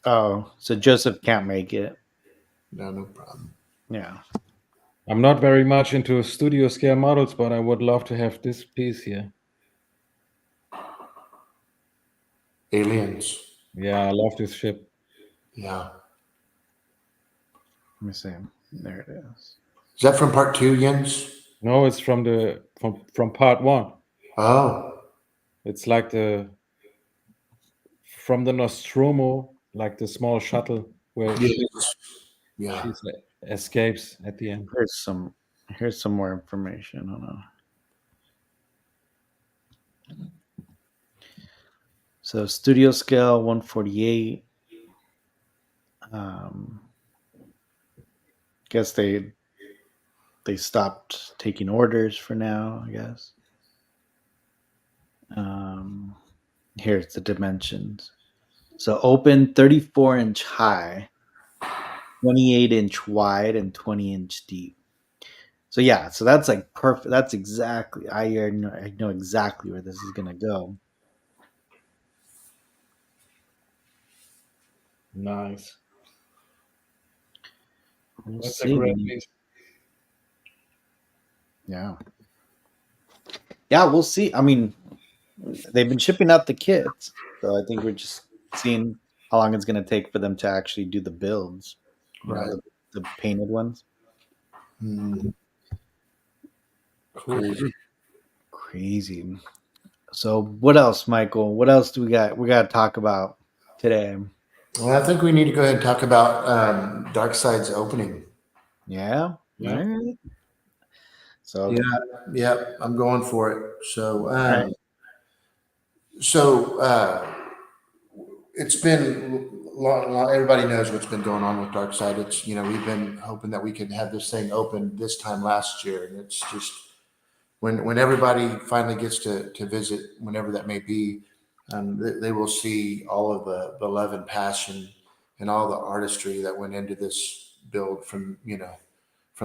Oh, so Joseph can't make it. No, no problem. Yeah. I'm not very much into studio scale models, but I would love to have this piece here. Aliens. Yeah, I love this ship. Yeah. Let me see. There it is. Is that from part two, Jens? No, it's from part one. Oh, It's like the from the Nostromo, like the small shuttle where yes. Yeah. she escapes at the end. Here's some more information. Hold on. So studio scale 148. Um, guess they stopped taking orders for now. I guess. Um, here's the dimensions. So open 34-inch high, 28-inch wide, and 20-inch deep. So yeah, so that's like perfect. That's exactly I know exactly where this is gonna go. Nice. We'll That's a great see. piece. Yeah, yeah, we'll see. I mean, they've been shipping out the kits, so I think we're just seeing how long it's gonna take for them to actually do the builds. You know, Right. the painted ones. Mm, Cool. crazy. Crazy. So what else, Michael? What else do we got? We got to talk about today. Well, I think we need to go ahead and talk about Dark Side's opening. Yeah. All Yeah. right. So, Yeah. Yeah. I'm going for it. all right. So it's been everybody knows what's been going on with Dark Side. It's, we've been hoping that we could have this thing open this time last year, and it's just when everybody finally gets to visit, whenever that may be, they will see all of the love and passion and all the artistry that went into this build, from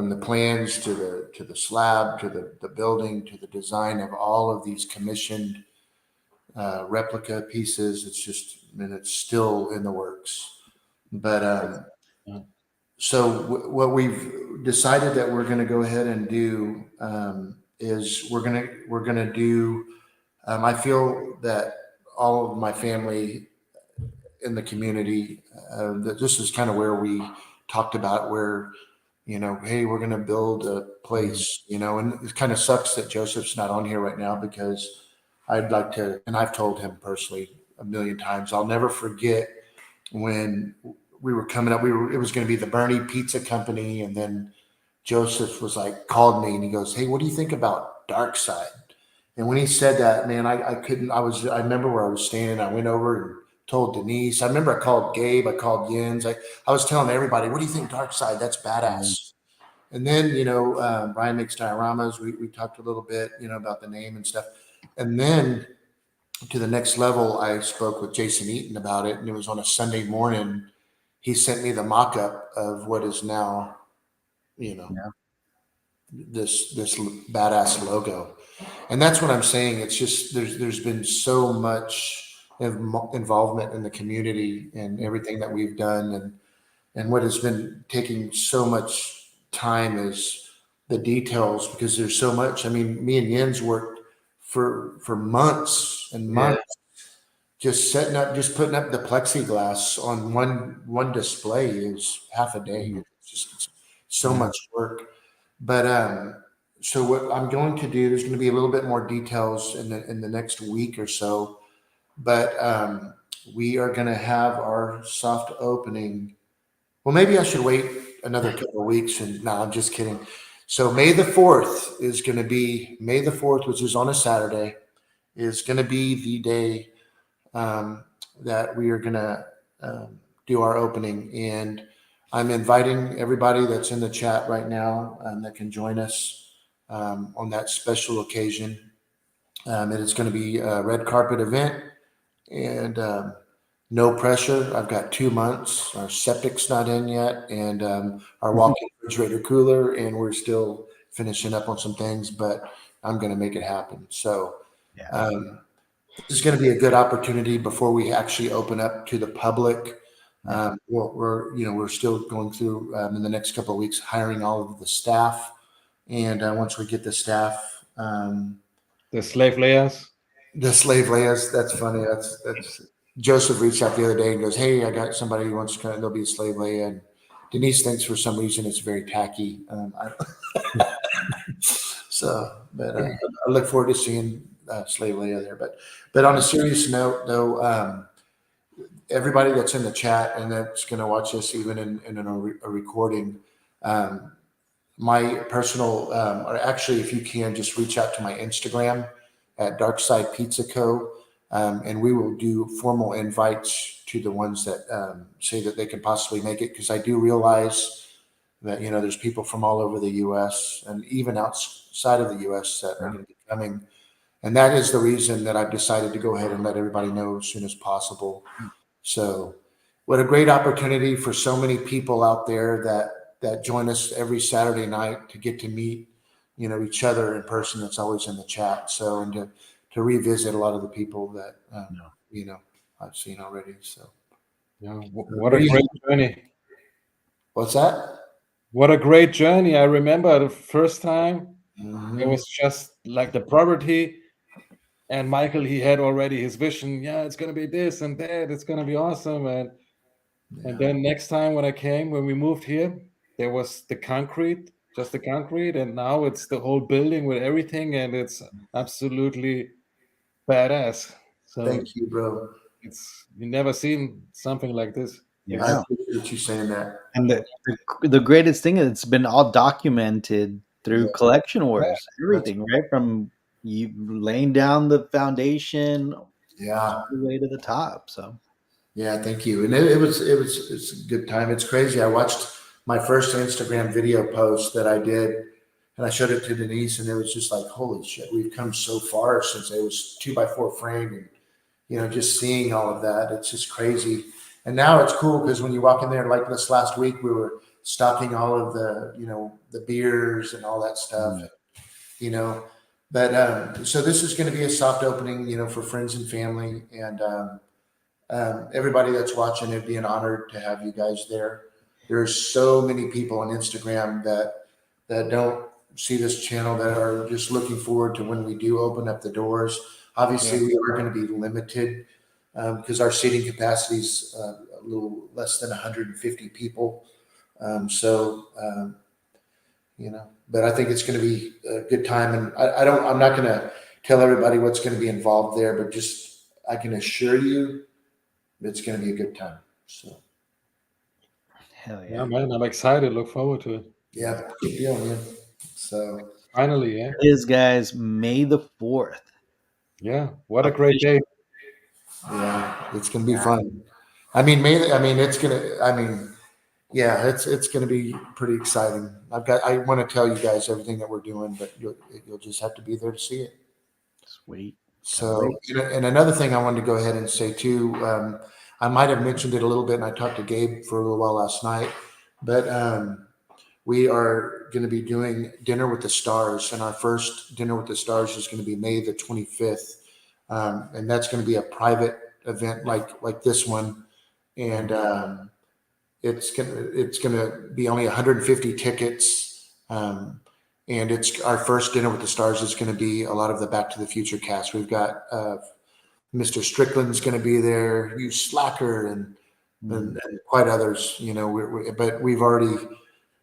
the plans to the slab to the building to the design of all of these commissioned replica pieces. It's just, and it's still in the works. But Yeah. so what we've decided that we're going to go ahead and do is we're gonna do. I feel that all of my family in the community, that this is kind of where we talked about where, hey, we're going to build a place, and it kind of sucks that Joseph's not on here right now because I'd like to, and I've told him personally a million times, I'll never forget when we were coming up, it was going to be the Bernie Pizza Company. And then Joseph was like, called me and he goes, hey, what do you think about Dark Side? And when he said that, man, I couldn't, I remember where I was standing. I went over and told Denise. I remember I called Gabe, I called Jens. I was telling everybody, what do you think Dark Side? That's badass. And then, Brian makes dioramas. We talked a little bit, about the name and stuff. And then to the next level, I spoke with Jason Eaton about it. And it was on a Sunday morning. He sent me the mock-up of what is now, this badass logo. And that's what I'm saying. It's just there's been so much involvement in the community and everything that we've done, and what has been taking so much time is the details, because there's so much. I mean, me and Jens worked for months and months just setting up, just putting up the plexiglass on one display is half a day. It's so much work. But so what I'm going to do, there's going to be a little bit more details in the next week or so. But we are going to have our soft opening. Well, maybe I should wait another couple of weeks. And no, I'm just kidding. So May the 4th is going to be May the 4th, which is on a Saturday, is going to be the day that we are going to do our opening. And I'm inviting everybody that's in the chat right now that can join us on that special occasion. And it's going to be a red carpet event, and no pressure. I've got 2 months. Our septic's not in yet, and our walk-in refrigerator cooler, and we're still finishing up on some things, but I'm going to make it happen. So this is going to be a good opportunity before we actually open up to the public. We're still going through in the next couple of weeks hiring all of the staff, and once we get the staff, the slave layers. That's funny. That's Joseph reached out the other day and goes, "Hey, I got somebody who wants to come. There'll be a slave layer." And Denise thinks for some reason it's very tacky. But I look forward to seeing slave layer there. But on a serious note, though. Everybody that's in the chat and that's going to watch this, even in a recording, my personal, or actually, if you can, just reach out to my Instagram at Darkside Pizza Co. And we will do formal invites to the ones that say that they can possibly make it. Because I do realize that, there's people from all over the U.S. and even outside of the U.S. that are going to be coming. And that is the reason that I've decided to go ahead and let everybody know as soon as possible. So what a great opportunity for so many people out there that join us every Saturday night to get to meet, each other in person. That's always in the chat. So, and to revisit a lot of the people that, I've seen already. So what a great journey. What's that? What a great journey. I remember the first time it was just like the property. And Michael, he had already his vision. Yeah, it's going to be this and that. It's going to be awesome. And then next time when we moved here, there was the concrete, just the concrete. And now it's the whole building with everything. And it's absolutely badass. So thank you, bro. You never seen something like this. Yeah. I appreciate you saying that. And the greatest thing is it's been all documented through Collection Wars, everything, right? From you laying down the foundation, all the way to the top. So, thank you. And it's a good time. It's crazy. I watched my first Instagram video post that I did, and I showed it to Denise, and it was just like, holy shit, we've come so far since it was 2x4 frame, and just seeing all of that, it's just crazy. And now it's cool because when you walk in there, like this last week, we were stocking all of the, the beers and all that stuff, But so this is going to be a soft opening, for friends and family, and everybody that's watching. It'd be an honor to have you guys there. There's so many people on Instagram that don't see this channel that are just looking forward to when we do open up the doors. Obviously, we are going to be limited because our seating capacity is a little less than 150 people. But I think it's going to be a good time. And I'm not going to tell everybody what's going to be involved there, but just, I can assure you it's going to be a good time. So. Hell yeah, man, I'm excited. Look forward to it. Yeah, good deal, man. So finally, yeah, it is, guys, May the 4th. Yeah, what a great day. Yeah, it's gonna be fun. I mean, mainly, it's gonna. Yeah, it's gonna be pretty exciting. I want to tell you guys everything that we're doing, but you'll just have to be there to see it. Sweet. So, and another thing I wanted to go ahead and say too, I might have mentioned it a little bit, and I talked to Gabe for a little while last night, but we are going to be doing Dinner with the Stars, and our first Dinner with the Stars is going to be May the 25th, and that's going to be a private event like this one, and it's gonna be only 150 tickets, and it's our first Dinner with the Stars. Is going to be a lot of the Back to the Future cast. We've got Mr. Strickland's going to be there, Hugh Slacker, and quite others. But we've already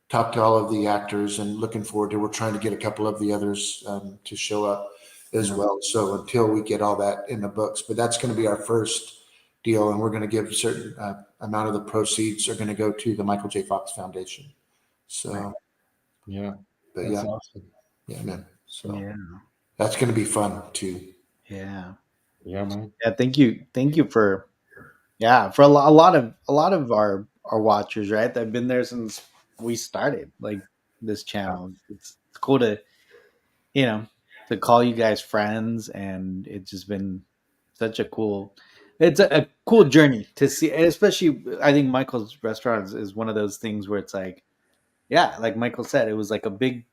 talked to all of the actors and looking forward to. We're trying to get a couple of the others to show up as well. So until we get all that in the books, but that's going to be our first deal, and we're going to give a certain amount of the proceeds are going to go to the Michael J. Fox Foundation. So, yeah, but that's awesome. Yeah, man. So yeah, that's going to be fun too. Yeah, man. Yeah, thank you for a lot of our watchers, right? They've been there since we started like this channel. It's cool to to call you guys friends, and it's just been such a cool a cool journey to see. And especially I think Michael's restaurant is one of those things where it's like, yeah, like Michael said, it was like a big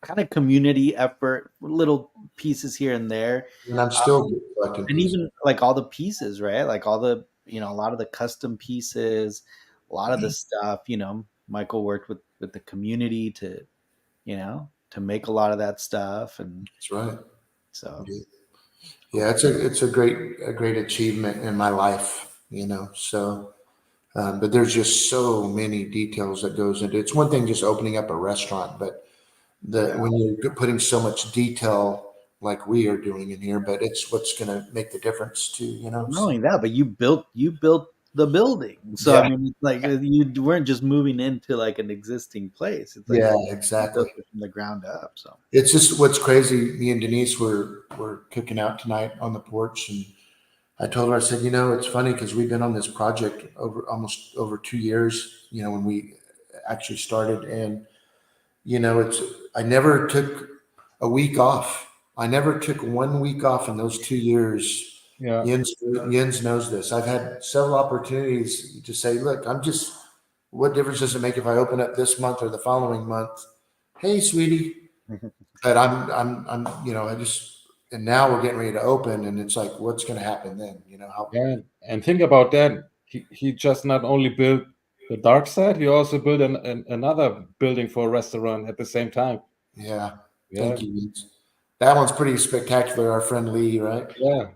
kind of community effort, little pieces here and there, And I'm still collecting and pieces. even like all the pieces, right? Like all the a lot of the custom pieces, a lot of the stuff. Michael worked with the community to to make a lot of that stuff, and That's right. so Yeah, it's a great achievement in my life, So, but there's just so many details that goes into it. It's one thing just opening up a restaurant, but when you're putting so much detail like we are doing in here, but it's what's going to make the difference too, not only that, but you built the building. So Yeah. I mean, it's like you weren't just moving into like an existing place. It's like Yeah, you exactly. built it from the ground up. So It's just what's crazy. Me and Denise were cooking out tonight on the porch, and I told her, I said, it's funny because we've been on this project almost over 2 years. When we actually started, and I never took a week off. I never took 1 week off in those 2 years. Yeah. Jens knows this. I've had several opportunities to say, look, what difference does it make if I open up this month or the following month? Hey, sweetie. But and now we're getting ready to open, and it's like, what's going to happen then? And think about that. He just not only built the dark side, he also built another building for a restaurant at the same time. Yeah. Thank you, Jens. That one's pretty spectacular. Our friend Lee, right? Yeah.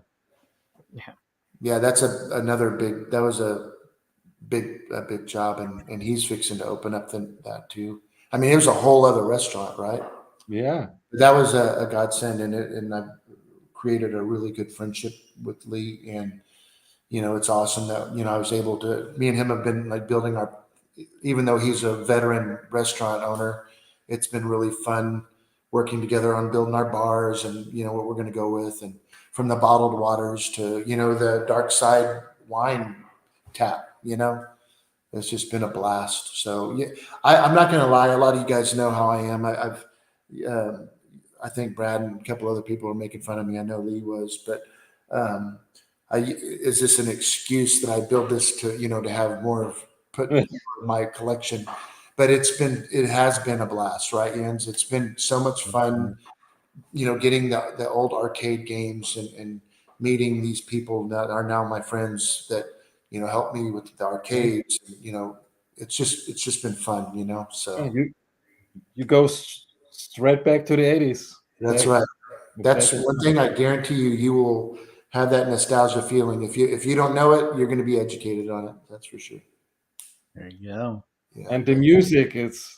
Yeah, that's another big. That was a big job, and he's fixing to open up that too. I mean, it was a whole other restaurant, right? Yeah. That was a godsend, and I created a really good friendship with Lee, and it's awesome that I was able to. Me and him have been like building even though he's a veteran restaurant owner, it's been really fun working together on building our bars and what we're going to go with, and from the bottled waters to the dark side wine tap. It's just been a blast. So yeah, I'm not going to lie. A lot of you guys know how I am. I think Brad and a couple other people are making fun of me. I know Lee was, but is this an excuse that I build this to to have more of put in my collection? But it has been a blast, right, Jens? It's been so much fun, getting the old arcade games and meeting these people that are now my friends that help me with the arcades. It's just been fun, So you go Straight back to the 80s. That's right. That's one thing I guarantee you. You will have that nostalgia feeling. If you don't know it, you're going to be educated on it. That's for sure. There you go. Yeah. And the music, it's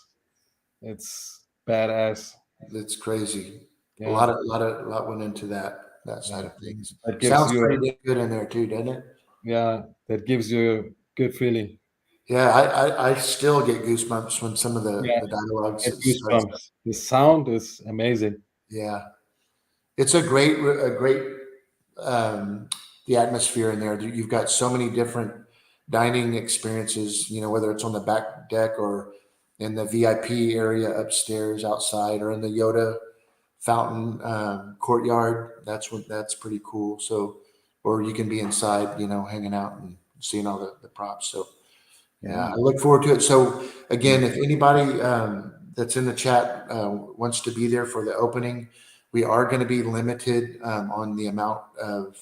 badass. It's crazy. Yeah. A lot went into that side of things. That gives Sounds you pretty good in there too, doesn't it? Yeah, that gives you a good feeling. Yeah, I still get goosebumps when some of the dialogues. Goosebumps. The sound is amazing. Yeah, it's a great the atmosphere in there. You've got so many different dining experiences. You know, whether it's on the back deck or in the VIP area upstairs, outside, or in the Yoda fountain courtyard. That's pretty cool. So, or you can be inside, you know, hanging out and seeing all the props. So, yeah, I look forward to it. So, again, if anybody that's in the chat wants to be there for the opening, we are going to be limited on the amount of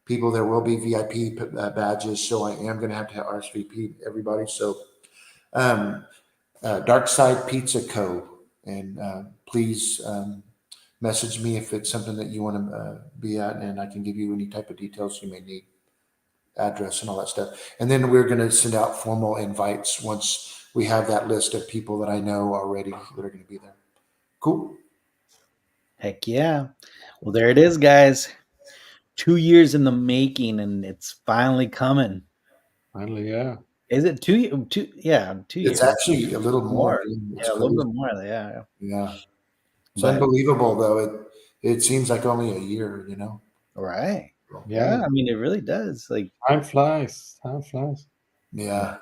people. There will be VIP badges, so I am going to have RSVP everybody. So, Dark Side Pizza Co. And please message me if it's something that you want to be at, and I can give you any type of details you may need, address and all that stuff. And then we're going to send out formal invites once we have that list of people that I know already that are going to be there. Cool. Heck yeah. Well, there it is, guys. 2 years in the making, and it's finally coming. Finally, yeah. Is it 2 years? 2 years. It's actually a little more. Yeah, a little bit more. Yeah. Yeah. It's unbelievable, though. It seems like only a year, you know? Right. Yeah. I mean, it really does. Like, time flies. Time flies. Yeah.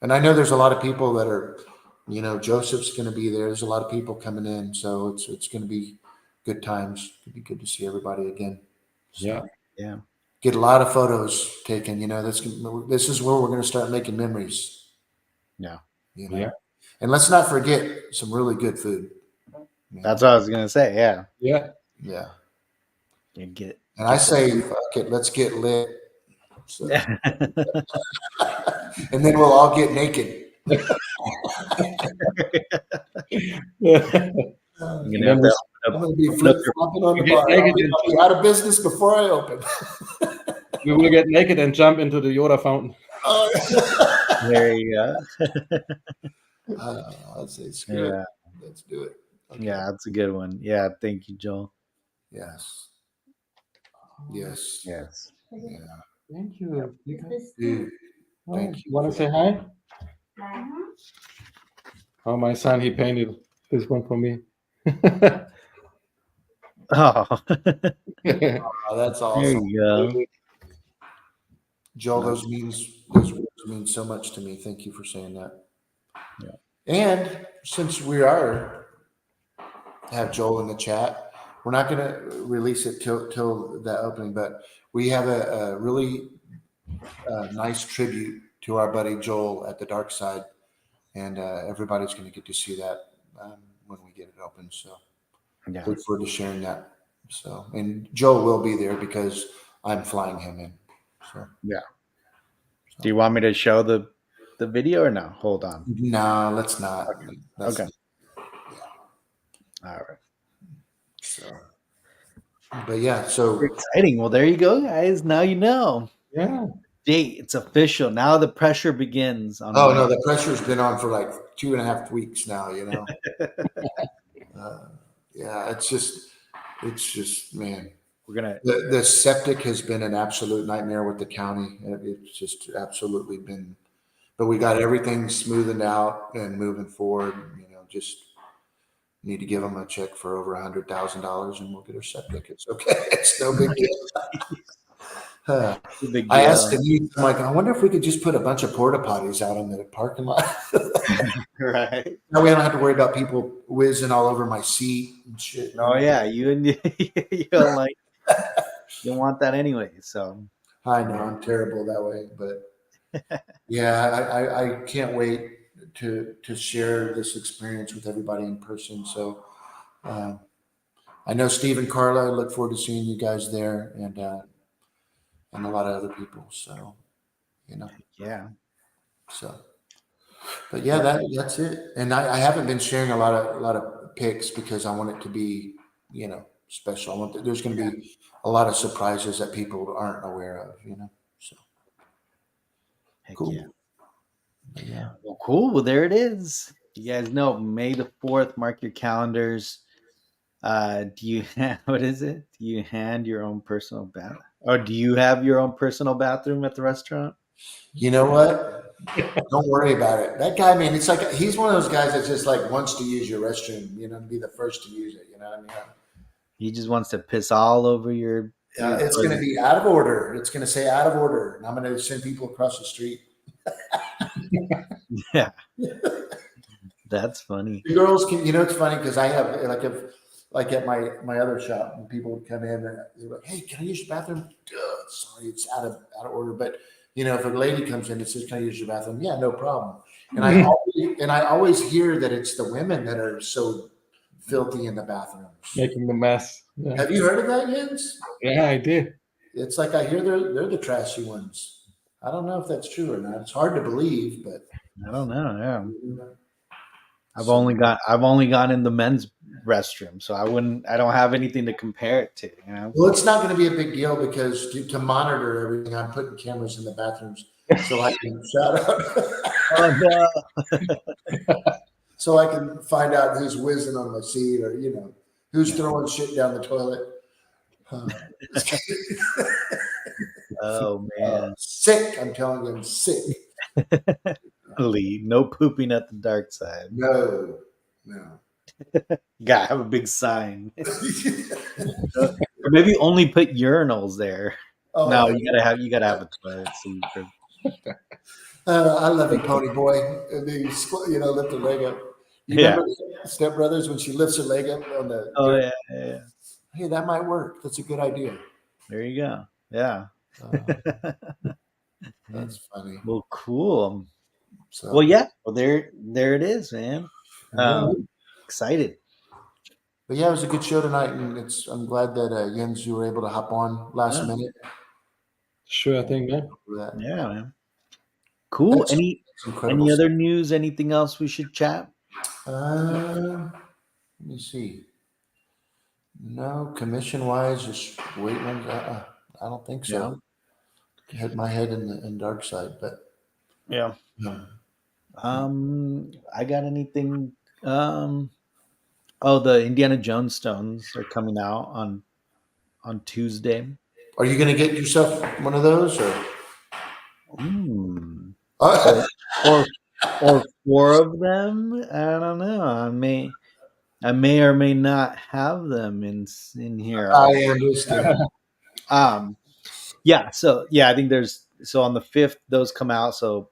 And I know there's a lot of people that are, you know, Joseph's going to be there. There's a lot of people coming in. So it's going to be good times. It'd be good to see everybody again. So, yeah. Get a lot of photos taken. You know, this is where we're going to start making memories. Yeah. You know? And let's not forget some really good food. That's what I was going to say. Yeah. Yeah. Yeah. And I say, fuck it, let's get lit. So. And then we'll all get naked. I'm gonna be flip-flopping on the bar. I'll be out of business before I open. We will get naked and jump into the Yoda fountain. There you go. I'd say screw it. Let's do it. Okay. Yeah, that's a good one. Yeah, thank you, Joel. Yes. Yeah. Thank you. Dude, thank you. Want to say hi? Oh, my son, he painted this one for me. Oh, that's awesome. There you go. Joel, those words mean so much to me. Thank you for saying that. Yeah. And since we have Joel in the chat, we're not going to release it till that opening, but we have a really nice tribute to our buddy Joel at the Dark Side, and everybody's going to get to see that when we get it open. So look forward to sharing that. So, and Joel will be there because I'm flying him in. So Do you want me to show the video or no? Hold on. No, let's not. Okay. All right. So, but yeah, so exciting. Well, there you go, guys. Now you know. Yeah. Date. It's official. Now the pressure begins. No, the pressure's been on for like 2.5 weeks now. You know. Yeah, it's just, man. We're gonna. The septic has been an absolute nightmare with the county. It's just absolutely been, but we got everything smoothened out and moving forward. You know, just need to give them a check for over $100,000 and we'll get our septic. It's okay. It's no big deal. I asked him, I'm like, I wonder if we could just put a bunch of porta potties out in the parking lot. Right. Now we don't have to worry about people whizzing all over my seat and shit. Oh yeah, you don't like, you don't want that anyway. So I know I'm terrible that way, but yeah, I can't wait to share this experience with everybody in person. So I know Steve and Carla. I look forward to seeing you guys there, and a lot of other people. So, you know. Yeah. So, but yeah, that's it. And I haven't been sharing a lot of pics because I want it to be, special. There's going to be a lot of surprises that people aren't aware of, So Heck cool. yeah. Yeah. Well, cool. Well, there it is. You guys know May the 4th. Mark your calendars. Do you what is it? Do you hand your own personal bath, or do you have your own personal bathroom at the restaurant? You know what? Don't worry about it. That guy, man, it's like he's one of those guys that just like wants to use your restroom, to be the first to use it. You know what I mean? He just wants to piss all over your. It's going to be out of order. It's going to say out of order, and I'm going to send people across the street. Yeah, that's funny. The girls can, it's funny because I have like at my other shop, when people would come in and they're like, "Hey, can I use your bathroom?" Sorry, it's out of order. But if a lady comes in and says, "Can I use your bathroom?" Yeah, no problem. And I always hear that it's the women that are so filthy in the bathrooms, making the mess. Yeah. Have you heard of that, Jens? Yeah, I did. It's like I hear they're the trashy ones. I don't know if that's true or not. It's hard to believe, but I don't know. Yeah, I've only gone in the men's restroom, so I don't have anything to compare it to. Well, it's not going to be a big deal because to monitor everything, I'm putting cameras in the bathrooms so I can shout out. Oh no. So I can find out who's whizzing on my seat or who's throwing shit down the toilet. Oh man, sick! I'm telling you, I'm sick. No pooping at the dark side. No. Gotta have a big sign. Or maybe only put urinals there. Oh, no, you gotta have a toilet seat. I love you, Pony Boy. And they, lift her leg up. You remember Step Brothers when she lifts her leg up on the? Oh yeah. Hey, that might work. That's a good idea. There you go. Yeah. That's funny. Well, cool. So, well, yeah. Well, there it is, man. Excited. But yeah, it was a good show tonight, and I'm glad that Jens, you were able to hop on last minute. Sure thing, man. Yeah, man. Cool. Any other news? Anything else we should chat? Let me see. No, commission wise, just waiting. I don't think so. Yeah. Had my head in dark side, but yeah. I got anything? The Indiana Jones stones are coming out on Tuesday. Are you going to get yourself one of those, or? Or 4 of them? I don't know. I may or may not have them in here. I understand. Yeah. So I think on the 5th those come out. So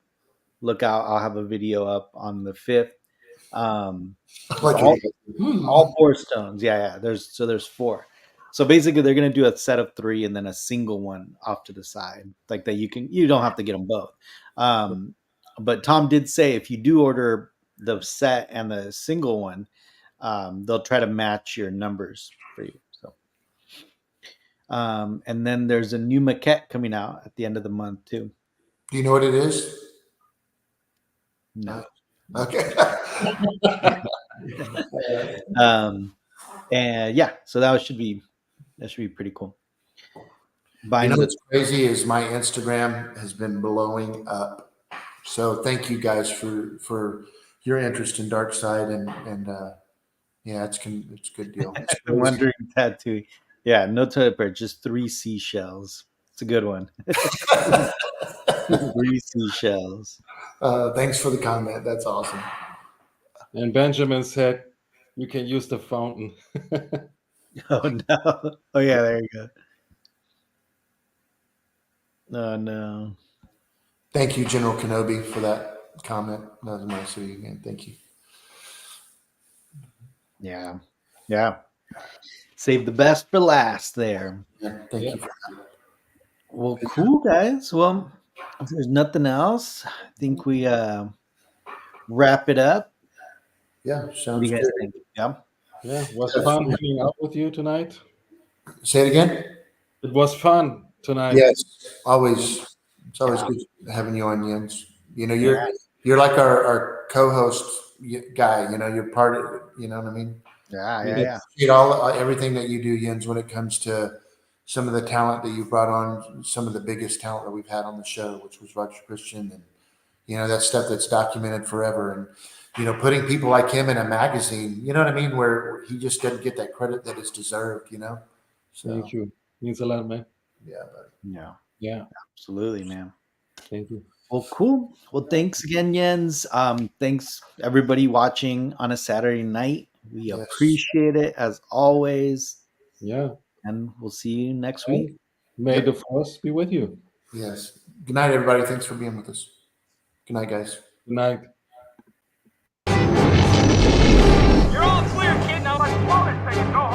look out. I'll have a video up on the 5th. All 4 stones. Yeah. There's 4. So basically, they're going to do a set of 3 and then a single one off to the side, like that. You don't have to get them both. But Tom did say if you do order the set and the single one, they'll try to match your numbers for you. So, and then there's a new maquette coming out at the end of the month too. Do you know what it is? No. Okay. And yeah, so that should be pretty cool. What's crazy is my Instagram has been blowing up. So thank you guys for your interest in Dark Side and yeah, it's a good deal. I'm wondering tattoo. Yeah, no toilet paper, just 3 seashells. It's a good one. 3 seashells. Thanks for the comment. That's awesome. And Benjamin said you can use the fountain. Oh no! Oh yeah, there you go. Oh no! Thank you, General Kenobi, for that comment. That was nice of you, man. Thank you. Yeah. Save the best for last there. Yeah, thank you for that. Well, cool, guys. Well, if there's nothing else, I think we wrap it up. Yeah, sounds what do you guys good. think? Yeah. Yeah, it was fun hanging out with you tonight. Say it again. It was fun tonight. Yes, always. It's always good having you on, Jens. You're like our co-host guy. You're part of it. You know what I mean? Yeah. Appreciate everything that you do, Jens, when it comes to some of the talent that you brought on, some of the biggest talent that we've had on the show, which was Roger Christian, and that stuff that's documented forever, and putting people like him in a magazine, you know what I mean, where he just doesn't get that credit that is deserved, So, thank you. Means a lot, man. Yeah, buddy. Yeah, absolutely, man. Thank you. Well, cool. Well, thanks again, Jens. Thanks everybody watching on a Saturday night. We appreciate it as always. Yeah. And we'll see you next week. May the force be with you. Yes. Good night, everybody. Thanks for being with us. Good night, guys. Good night. You're all clear, kid. Now let's blow this thing and go.